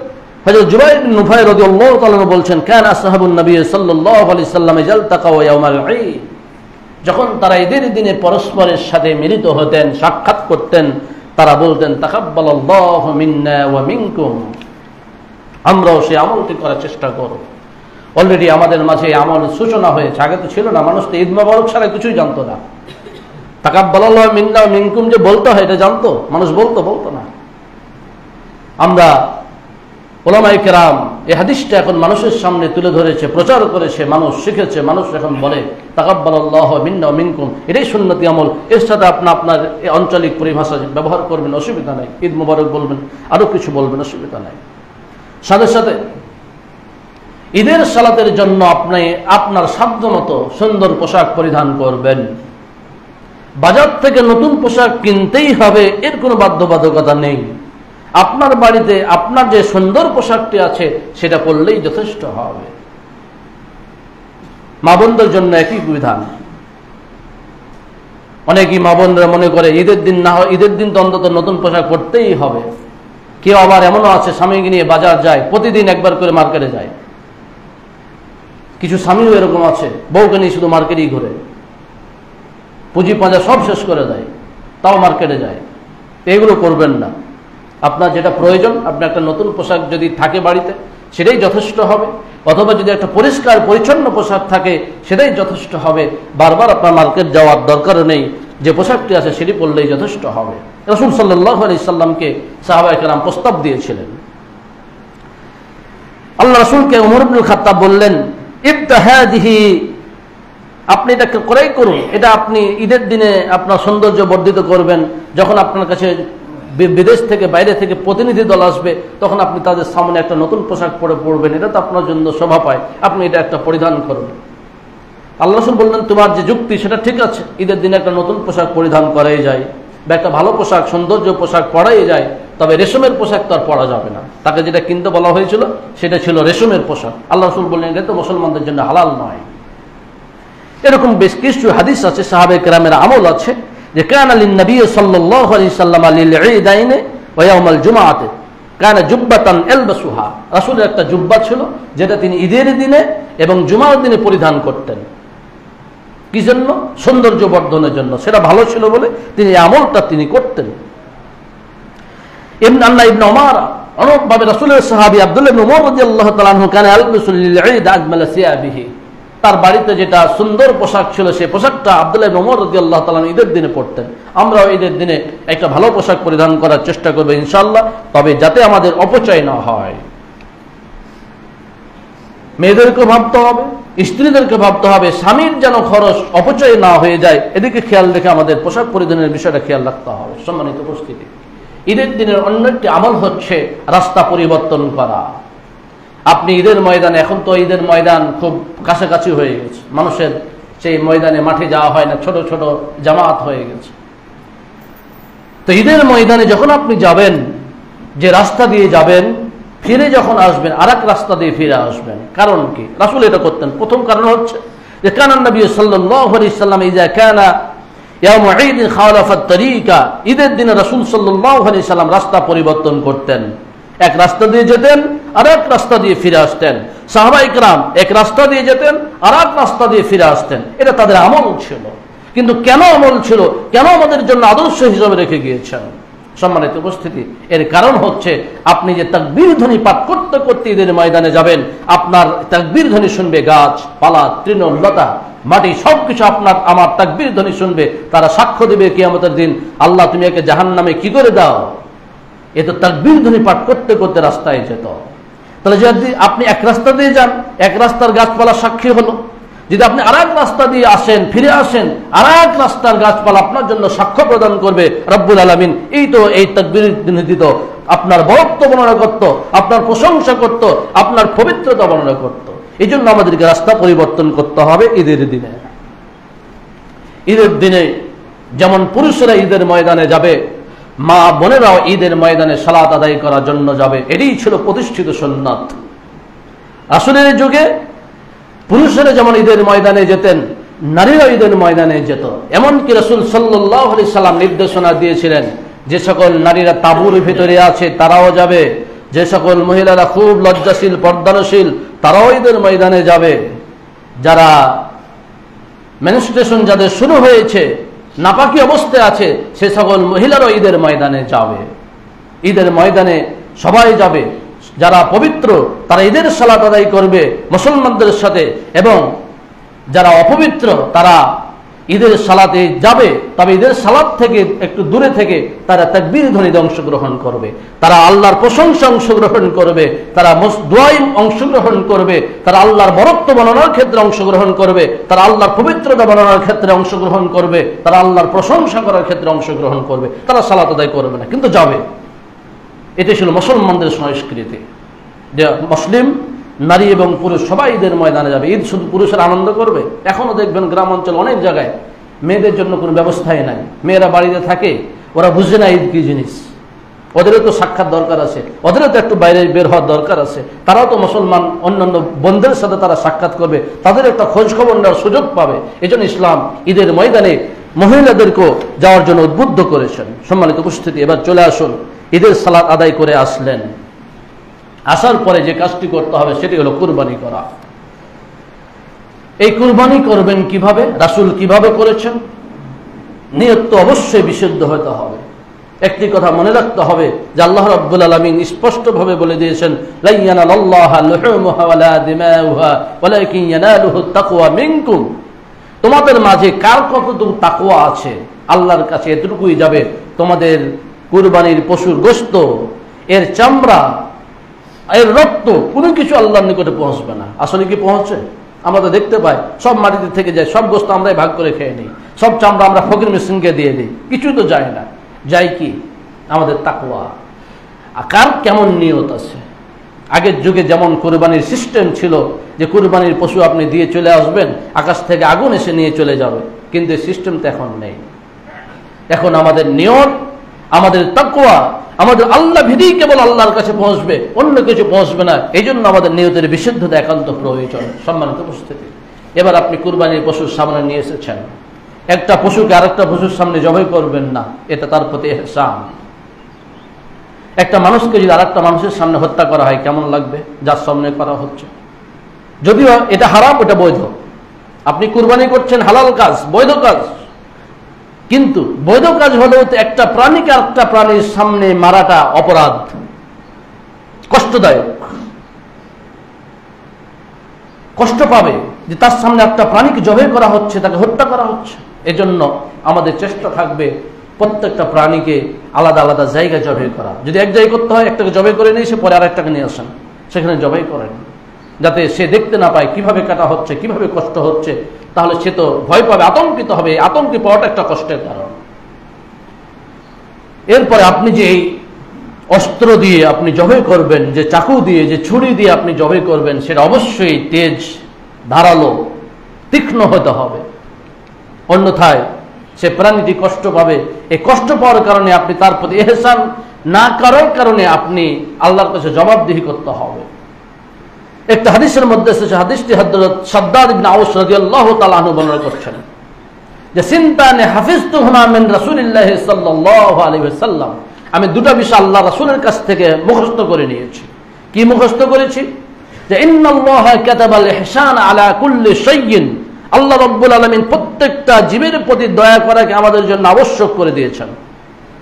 হযরত জুবাইর বিন নুফাইল রাদিয়াল্লাহু তাআলা বলছেন, কানা আসহাবুন নবী সাল্লাল্লাহু আলাইহি ওয়াসাল্লাম ইয়ালতাকাউ ইয়াউমাল ঈদ। যখন তারা ঈদের দিনে পরস্পরের সাথে মিলিত হতেন, সাক্ষাৎ করতেন, তারা বলতেন তাকাব্বালাল্লাহু মিন্না ওয়া মিনকুম, আমরাও সেই আমলটি করার চেষ্টা করব। অলরেডি আমাদের মাঝে আমল সূচনা হয়েছে, আগে তো ছিল না। মানুষ তো ঈদ মোবারক ছাড়া কিছুই জানতো না। তাকাব্বালাল্লাহু মিন্না ওয়া মিনকুম যে বলতে হয় এটা জানতো মানুষ? বলতো না। আমরা উলামায়ে কেরাম এই হাদিসটা এখন মানুষের সামনে তুলে ধরেছে, প্রচার করেছে, মানুষ শিখেছে, মানুষ এখন বলে তাকাব্বালাল্লাহু মিন্না ওয়া মিনকুম, এটাই সুন্নতি আমল। এর সাথে আপনার আঞ্চলিক পরিভাষা ব্যবহার করবেন, অসুবিধা নাই। ঈদ মোবারক বলবেন, আরো কিছু বলবেন, অসুবিধা নাই। সাথে সাথে ঈদের সালাতের জন্য আপনি আপনার সাধ্য মতো সুন্দর পোশাক পরিধান করবেন। বাজার থেকে নতুন পোশাক কিনতেই হবে এর কোনো বাধ্যবাধকতা নেই। আপনার বাড়িতে আপনার যে সুন্দর পোশাকটি আছে সেটা পরলেই যথেষ্ট হবে। মা বোনদের জন্য একই বিধান। অনেকেই মা বোনরা মনে করে ঈদের দিন না হয়, ঈদের দিন তো অন্তত নতুন পোশাক পরতেই হবে। কেউ আবার এমনও আছে স্বামীকে নিয়ে বাজার যায়, প্রতিদিন একবার করে মার্কেটে যায়। কিছু স্বামীও এরকম আছে, বউকে নিয়ে শুধু মার্কেটেই ঘুরে, পুঁজি পাঁজা সব শেষ করে দেয়, তাও মার্কেটে যায়। এগুলো করবেন না। আপনার যেটা প্রয়োজন, আপনি একটা নতুন পোশাক যদি থাকে বাড়িতে সেটাই যথেষ্ট হবে, অথবা যদি একটা পরিষ্কার পরিচ্ছন্ন পোশাক থাকে সেটাই যথেষ্ট হবে। বারবার আপনার মার্কেট যাওয়ার দরকার নেই, যে পোশাকটি আছে সেটি পরলেই যথেষ্ট হবে। রাসূল সাল্লাল্লাহু আলাইহি সাল্লামকে সাহাবায়ে কেরাম প্রস্তাব দিয়েছিলেন। আল্লাহ রাসূলকে ওমর ইবনুল খাত্তাব বললেন, ইবতাহাদিহি, আপনি এটাকে ক্রয় করুন, এটা আপনি ঈদের দিনে আপনার সৌন্দর্য বর্ধিত করবেন। যখন আপনার কাছে বিদেশ থেকে বাইরে থেকে প্রতিনিধি দল আসবে তখন আপনি তাদের সামনে একটা নতুন পোশাক পরে পড়বেন, এটা তো আপনার জন্য শোভা পায়, আপনি এটা একটা পরিধান করুন। আল্লাহ রাসূল বললেন, তোমার যে যুক্তি সেটা ঠিক আছে, ঈদের দিনে একটা নতুন পোশাক পরিধান করাই যায়, বা একটা ভালো পোশাক সৌন্দর্য পোশাক পরাই যায়, তবে রেশমের পোশাক তো আর পরা যাবে না। তাকে যেটা কিনতে বলা হয়েছিল সেটা ছিল রেশমের পোশাক। আল্লাহ রাসূল বললেন, এটা তো মুসলমানদের জন্য হালাল নয়। এরকম বেশ কিছু হাদিস আছে, সাহাবায়ে কেরামের আমল আছে, যে কানা লিন-নবী সাল্লাল্লাহু আলাইহি সাল্লাম লিল-ঈদাইন ওয়া ইয়াউমাল জুমআতি কানা জুব্বাতান ইলবাসুহা, রাসূলের একটা জুব্বা ছিল যেটা তিনি ঈদের দিনে এবং জুমার দিনে পরিধান করতেন। কি জন্য? সৌন্দর্য বর্ধনের জন্য, সেটা ভালো ছিল বলে তিনি এই আমলটা তিনি করতেন। ইবনে ওমর, অনুরূপভাবে রাসূলের সাহাবী আব্দুল্লাহ ইবনে ওমর রাদিয়াল্লাহু তাআলা আনহু কানা ইয়ালবিসু লিল-ঈদ আজমালা সিয়াবিহি, তার বাড়িতে যেটা সুন্দর পোশাক ছিল সেই পোশাকটা আব্দুল্লাহ ইবনে ওমর রাদিয়াল্লাহু তাআলা ঈদের দিনে পরতেন। আমরাও ঈদের দিনে একটা ভালো পোশাক পরিধান করার চেষ্টা করব ইনশাআল্লাহ, তবে যাতে আমাদের অপচয় না হয়। মেয়েদেরকে ভাবতে হবে, স্ত্রীদেরকে ভাবতে হবে, স্বামীর যেন খরচ অপচয় না হয়ে যায়, এদিকে খেয়াল রেখে আমাদের পোশাক পরিধানের বিষয়টা খেয়াল রাখতে হবে। সম্মানিত উপস্থিতি, ঈদের দিনের অন্য একটি আমল হচ্ছে রাস্তা পরিবর্তন করা। আপনি ঈদের ময়দানে, এখন তো ঈদের ময়দান খুব কাছাকাছি হয়ে গেছে, মানুষের সেই ময়দানে মাঠে যাওয়া হয় না, ছোট ছোট জামাত হয়ে গেছে। তো ঈদের ময়দানে যখন আপনি যাবেন, যে রাস্তা দিয়ে যাবেন, ফিরে যখন আসবেন আর এক রাস্তা দিয়ে ফিরে আসবেন। কারণ কি? রাসূল এটা করতেন। প্রথম কারণ হচ্ছে যে কানান নবী সাল্লাল্লাহু আলাইহি সাল্লাম ইযা কানা ইয়াউম ঈদ খালাফাত তরিকা, ঈদের দিনে রাসূল সাল্লাল্লাহু আলাইহি সাল্লাম রাস্তা পরিবর্তন করতেন। এক রাস্তা দিয়ে যেতেন আর এক রাস্তা দিয়ে ফিরে আসতেন। সাহাবায়ে কেরাম এক রাস্তা দিয়ে যেতেন আর এক রাস্তা দিয়ে ফিরে আসতেন। এটা তাদের আমল ছিল। কিন্তু কেন আমল ছিল, কেন আমাদের জন্য আদর্শ হিসেবে রেখে গিয়েছেন? সম্মানিত উপস্থিতি, এর কারণ হচ্ছে আপনি যে তাকবীর ধ্বনি পাঠ করতে করতে ঈদের ময়দানে যাবেন, আপনার তাকবীর ধ্বনি শুনবে গাছ পালা তৃণ লতা মাটি, সবকিছু আপনার আমার তাকবীর ধ্বনি শুনবে। তারা সাক্ষ্য দেবে কিয়ামতের দিন, আল্লাহ তুমি একে জাহান্নামে কি করে দাও, এ তো তাকবীর ধ্বনি পাঠ করতে করতে রাস্তায় যেত। তাহলে যদি আপনি এক রাস্তা দিয়ে যান, এক রাস্তার গাছপালা সাক্ষী হলো। যদি আপনি আর এক রাস্তা দিয়ে আসেন, ফিরে আসেন, আর এক রাস্তার গাছপালা আপনার জন্য সাক্ষ্য প্রদান করবে রব্বুল আলামিন এই তো এই তাকবীর ধ্বনি দিত, আপনার বরত্ব বর্ণনা করত, আপনার প্রশংসা করত, আপনার পবিত্রতা বর্ণনা করত। এই জন্য আমাদেরকে রাস্তা পরিবর্তন করতে হবে ঈদের দিনে। ঈদের দিনে যেমন পুরুষেরা ঈদের ময়দানে যাবে, মা বোনেরাও ঈদের ময়দানে সালাত আদায় করার জন্য যাবে। এটাই ছিল প্রতিষ্ঠিত সুন্নাত। রাসূলের যুগে পুরুষেরা যেমন ঈদের ময়দানে যেতেন, নারীরা ঈদের ময়দানে যেত। এমনকি রাসূল সাল্লাল্লাহু আলাইহি সাল্লাম নির্দেশনা দিয়েছিলেন, যে সকল নারীরা তাঁবুর ভিতরে আছে তারাও যাবে, যে সকল মহিলারা খুব লজ্জাশীল পর্দানশীল তারাও ঈদের ময়দানে যাবে, যারা মেনস্ট্রুয়েশন যাদের শুরু হয়েছে, নাপাকি অবস্থায় আছে, সে সকল মহিলারাও ঈদের ময়দানে যাবে। ঈদের ময়দানে সবাই যাবে। যারা পবিত্র তারা ঈদের সালাত আদায় করবে মুসলমানদের সাথে, এবং যারা অপবিত্র তারা ঈদের সালাতে যাবে, তবে ঈদের সালাত থেকে একটু দূরে থেকে তারা তাকবীর ধ্বনিতে অংশগ্রহণ করবে, তারা আল্লাহর প্রশংসা অংশগ্রহণ করবে, তারা দোয়ায় অংশগ্রহণ করবে, তারা আল্লাহর বরত্ব বর্ণনার ক্ষেত্রে অংশগ্রহণ করবে, তারা আল্লাহর পবিত্রতা বর্ণনার ক্ষেত্রে অংশগ্রহণ করবে, তারা আল্লাহর প্রশংসা করার ক্ষেত্রে অংশগ্রহণ করবে। তারা সালাত আদায় করবে না, কিন্তু যাবে। এটা ছিল মুসলমানদের সংস্কৃতি, যে মুসলিম নারী এবং পুরুষ সবাই ঈদের ময়দানে যাবে। ঈদ শুধু পুরুষের আনন্দ করবে। এখনো দেখবেন গ্রাম অঞ্চল অনেক জায়গায় মেয়েদের জন্য কোনো ব্যবস্থাই নাই। মেয়েরা বাড়িতে থাকে, ওরা বুঝে না ঈদ কি জিনিস। ওদেরও তো সাক্ষাৎ দরকার আছে, ওদেরও তো একটু বাইরে বের হওয়ার দরকার আছে, তারাও তো মুসলমান, অন্যান্য বন্ধুদের সাথে তারা সাক্ষাৎ করবে, তাদের একটা খোঁজ খবর নেওয়ার সুযোগ পাবে। এজন্য ইসলাম ঈদের ময়দানে মহিলাদেরকেও যাওয়ার জন্য উদ্বুদ্ধ করেছেন। সম্মানিত উপস্থিতি, এবার চলে আসুন। ঈদের সালাত আদায় করে আসলেন, আসার পরে যে কাজটি করতে হবে সেটি হলো কুরবানি করা। এই কুরবানি করবেন কিভাবে, রাসূল কিভাবে করেছেন? নিয়ত তো অবশ্যই বিশুদ্ধ হতে হবে। একটি কথা মনে রাখতে হবে যে আল্লাহ রাব্বুল আলামিন স্পষ্টভাবে বলে দিয়েছেন, লা ইয়ানালাল্লাহা লুহুমুহা ওয়ালা দিমাউহা ওয়ালাকিন ইয়ানালুহুত তাকওয়া মিনকুম। তোমাদের মাঝে কার কতটুকু তাকওয়া আছে আল্লাহর কাছে এতটুকুই যাবে। তোমাদের কুরবানির পশুর গোশত, এর চামড়া, এর রক্ত কোনো কিছু আল্লাহর নিকটে পৌঁছবে না। আসলে কি পৌঁছে? আমরা তো দেখতে পাই সব মাটিতে থেকে যায়, সব গোশত আমরাই ভাগ করে খেয়ে নিই, সব চামড়া আমরা ফকির মিসকিনকে দিয়ে দিই, কিছু তো যায় না। যায় কি? আমাদের তাকওয়া। কার কেমন নিয়ত আছে? আগের যুগে যেমন কুরবানির সিস্টেম ছিল যে কুরবানির পশু আপনি দিয়ে চলে আসবেন, আকাশ থেকে আগুন এসে নিয়ে চলে যাবে, কিন্তু এই সিস্টেম তো এখন নেই। এখন আমাদের নিয়ত, আমাদের তাকওয়া, আমাদের আল্লাহ ভীতি কেবল আল্লাহর কাছে পৌঁছবে, অন্য কিছু পৌঁছবে না। এই জন্য আমাদের নিয়তের বিশুদ্ধতা একান্ত প্রয়োজন। সম্মানিত উপস্থিতি, এবার আপনি কুরবানির পশুর সামনে নিয়ে এসেছেন, একটা পশুকে আরেকটা পশুর সামনে জবাই করবেন না, এটা তার প্রতি ইহসান। একটা মানুষকে যদি আরেকটা মানুষের সামনে হত্যা করা হয় কেমন লাগবে? যার সামনে করা হচ্ছে, যদিও এটা হারাম, এটা বৈধ। আপনি কুরবানি করছেন, হালাল কাজ, বৈধ কাজ, কিন্তু বৈধ কাজ হলেও তো একটা প্রাণীকে আরেকটা প্রাণীর সামনে মারাটা অপরাধ, কষ্টদায়ক। কষ্ট পাবে যে তার সামনে একটা প্রাণীকে জবাই করা হচ্ছে, তাকে হত্যা করা হচ্ছে। এজন্য আমাদের চেষ্টা থাকবে প্রত্যেকটা প্রাণীকে আলাদা আলাদা জায়গায় জবাই করা। যদি এক জায়গায় করতে হয়, একটাকে জবাই করে নিয়ে এসে পরে আরেকটাকে নিয়ে আসেন, সেখানে জবাই করেন, যাতে সে দেখতে না পায় কিভাবে কাটা হচ্ছে, কিভাবে কষ্ট হচ্ছে। তাহলে সে তো ভয় পাবে, আতঙ্কিত হবে। আতঙ্কে পাওয়াটা একটা কষ্টের কারণ। এরপরে আপনি যে এই অস্ত্র দিয়ে আপনি জবাই করবেন, যে চাকু দিয়ে, যে ছুরি দিয়ে আপনি জবাই করবেন, সেটা অবশ্যই তেজ, ধারালো, তীক্ষ্ণ হতে হবে। অন্যথায় সে প্রাণীটি কষ্ট পাবে। এই কষ্ট পাওয়ার কারণে আপনি তার প্রতি ইহসান না করার কারণে আপনি আল্লাহর কাছে জবাবদিহি করতে হবে। একটা হাদিসের মধ্যে এসেছে, হাদিসটি হযরত শাদ্দাদ ইবনে আওস রাদিয়াল্লাহু তাআলা আনহু বর্ণনা করছেন যে সিনতানে হাফিজতুহুমা মিন রাসূলিল্লাহ সাল্লাল্লাহু আলাইহি ওয়াসাল্লাম, আমি দুটো বিষয় আল্লাহ রাসূলের কাছ থেকে মুখস্থ করে নিয়েছি। কি মুখস্থ করেছি? যে ইন্নাল্লাহা কাতাবাল ইহসান আলা কুল্লি শাইইন, আল্লাহ রাব্বুল আলামিন প্রত্যেকটা জীবের প্রতি দয়া করাকে আমাদের জন্য আবশ্যক করে দিয়েছেন।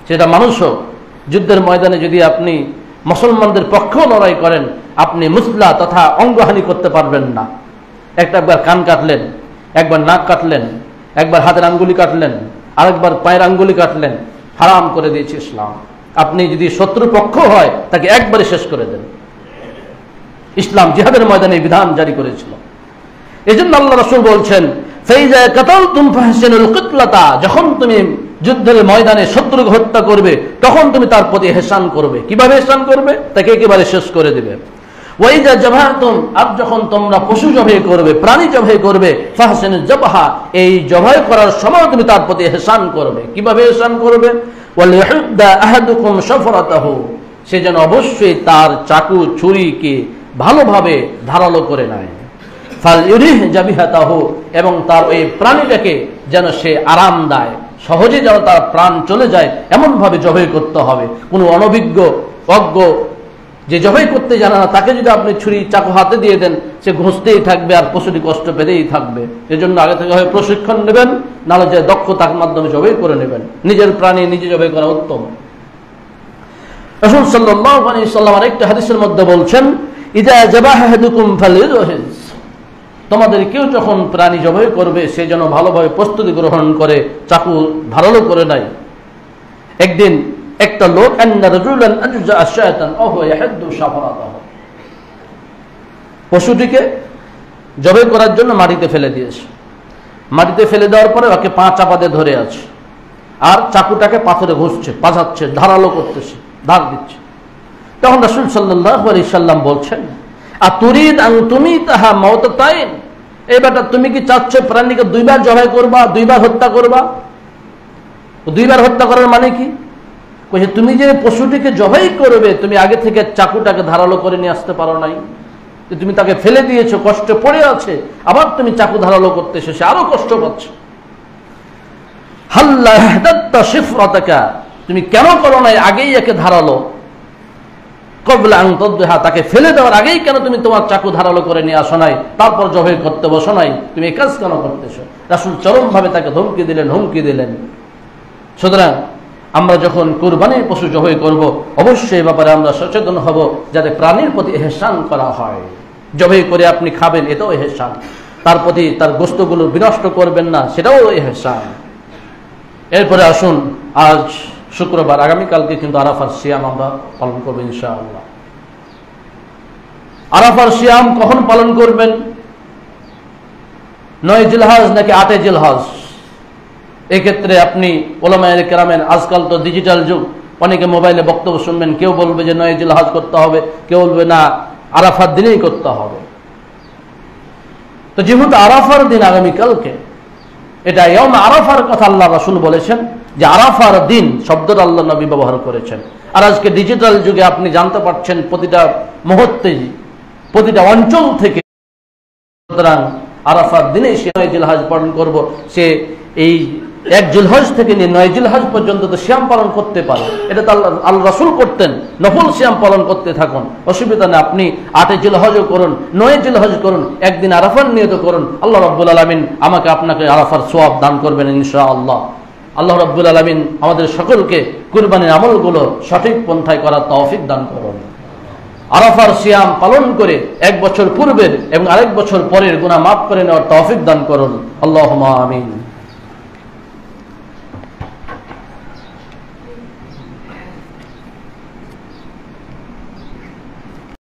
সেটা মানুষ হোক, যুদ্ধের ময়দানে যদি আপনি মুসলমানদের পক্ষেও লড়াই করেন, আপনি মুসলা তথা অঙ্গহানি করতে পারবেন না। একবার কান কাটলেন, একবার নাক কাটলেন, একবার হাতের আঙ্গুলি কাটলেন, আরেকবার পায়ের আঙ্গুলি কাটলেন, হারাম করে দিয়েছে ইসলাম। আপনি যদি শত্রু পক্ষ হয় তাকে একবারে শেষ করে দেন। ইসলাম জিহাদের ময়দানে বিধান জারি করেছিল। এজন্য আল্লাহ রাসূল বলছেন, ফাইজা কাতালতুম ফাহসিনুল কিতলাতা, যখন তুমি যুদ্ধের ময়দানে শত্রুকে হত্যা করবে তখন তুমি তার প্রতি ইহসান করবে। কিভাবে ইহসান করবে? তাকে একেবারে শেষ করে দিবে। ওয়াইজা জাবাহতুম, আর যখন তোমরা পশু জবাই করবে, প্রাণী জবাই করবে, ফাহসিনুল জাবহা, এই জবাই করার সময় তুমি তার প্রতি ইহসান করবে। কিভাবে ইহসান করবে? ওয়াল ইহুদ্দা আহাদুকুম শাফরাতাহু, সে যেন অবশ্যই তার চাকু ছুরিকে ভালোভাবে ধারালো করে নেয়। ফাল ইউরিহ জাবিহাতাহু, এবং তার ওই প্রাণীটাকে যেন সে আরাম দেয়, সহজে যেন তার প্রাণ চলে যায় এমন ভাবে জবাই করতে হবে। কোনো অনভিজ্ঞ অজ্ঞ যে জবাই করতে জানে না তাকে যদি আপনি ছুরি চাকু হাতে দিয়ে দেন, সে ঘষতেই থাকবে আর পশুটি কষ্ট পেতেই থাকবে। এজন্য আগে থেকে হয় প্রশিক্ষণ নেবেন, নাহলে যে দক্ষতার মাধ্যমে জবাই করে নেবেন। নিজের প্রাণী নিজে জবাই করা উত্তম। রাসূল সাল্লাল্লাহু আলাইহি ওয়াসাল্লাম আরেকটা হাদিসের মধ্যে বলছেন, ইযা যাবাহা আহাদুকুম ফালিরহিজ, তোমাদের কেউ যখন প্রাণী জবাই করবে সে যেন ভালোভাবে প্রস্তুতি গ্রহণ করে চাকু ধারালো করে নেয়। একদিন একটা লোক পশুটিকে জবাই করার জন্য মাটিতে ফেলে দিয়েছে। মাটিতে ফেলে দেওয়ার পরে ওকে পা চাপা দিয়ে ধরে আছে, আর চাকুটাকে পাথরে ঘষছে, পাজাচ্ছে, ধারালো করতেছে, ধার দিচ্ছে। তখন রাসূল সাল্লাল্লাহু আলাইহি সাল্লাম বলছেন, আতুরিদ আন তুমিতাহা মাউতাতাইন, এই বেটা তুমি কি চাচ্ছ প্রাণীকে দুইবার জবাই করবা, দুইবার হত্যা করবা? দুইবার হত্যা করার মানে কি? কইছে তুমি যে পশুটিকে জবাই করবে তুমি আগে থেকে চাকুটাকে ধারালো করে নিয়ে আসতে পারো নাই, যে তুমি তাকে ফেলে দিয়েছো, কষ্টে পড়ে আছে, আবার তুমি চাকু ধারালো করতে এসে সে আরো কষ্ট পাচ্ছে। হাল্লা ইহদাত্তা শিফরাতাকা, তুমি কেন করো নাই আগেই একে ধারালো, কবলা আন তাদহা, তাকে ফেলে দেওয়ার আগেই কেন তুমি তোমার চাকু ধারালো করে নিয়ে আসো নাই, তারপর জবাই করতে বসো নাই, তুমি এই কাজ কেন করতেছো? রাসূল চরমভাবে তাকে ধমকি দিলেন, হুমকি দিলেন। সুতরাং আমরা যখন কুরবানির পশু জবাই করব অবশ্যই এই ব্যাপারে আমরা সচেতন হব যাতে প্রাণীর প্রতি ইহসান করা হয়। জবাই করে আপনি খাবেন এটাও ইহসান, তার প্রতি তার গোশতগুলো বিনষ্ট করবেন না সেটাও ইহসান। এরপরে আসুন, আজ শুক্রবার, আগামীকালকে কিন্তু আরাফার সিয়াম আমরা পালন করবো ইনশাআল্লাহ। আরাফার সিয়াম কখন পালন করবেন? 9 জিলহজ নাকি 8 জিলহজ? এক্ষেত্রে আপনি উলামায়ে কেরামের, আজকাল তো ডিজিটাল যুগ, অনেকে মোবাইলে বক্তব্য শুনবেন, কেউ বলবে যে 9 জিলহজ করতে হবে, কেউ বলবে না আরাফার দিনেই করতে হবে। তো যেহেতু আরাফার দিন আগামীকালকে, এটা ইয়াউম আরাফার কথা আল্লাহ রাসূল বলেছেন, যে আরাফার দিন শব্দটা আল্লাহ নবী ব্যবহার করেছেন। আর আজকে ডিজিটাল যুগে আপনি জানতে পারছেন প্রতিটা মুহূর্তে, প্রতিটা অঞ্চল থেকে। সুতরাং আরাফার দিনে সে 9 জিলহজ পালন করব, সে এই 1 জিলহজ থেকে নিয়ে 9 জিলহজ পর্যন্ত তো সিয়াম পালন করতে পারে। এটা তো আল্লাহ রাসূল করতেন, নফল সিয়াম পালন করতে থাকুন, অসুবিধা নেই। আপনি 8 জিলহজও করুন, 9 জিলহজ করুন, একদিন আরাফার নিয়ত করুন। আল্লাহ রাব্বুল আলামিন আমাকে আপনাকে আরাফার সওয়াব দান করবেন ইনশাআল্লাহ। আল্লাহ রাব্বুল আলামিন আমাদের সকলকে কুরবানির আমলগুলো সঠিক পন্থায় করার তৌফিক দান করুন। আরাফার সিয়াম পালন করে 1 বছর পূর্বের এবং আরেক বছর পরের গুনাহ মাফ করে নেওয়ার তৌফিক দান করুন। আল্লাহুম্মা আমিন।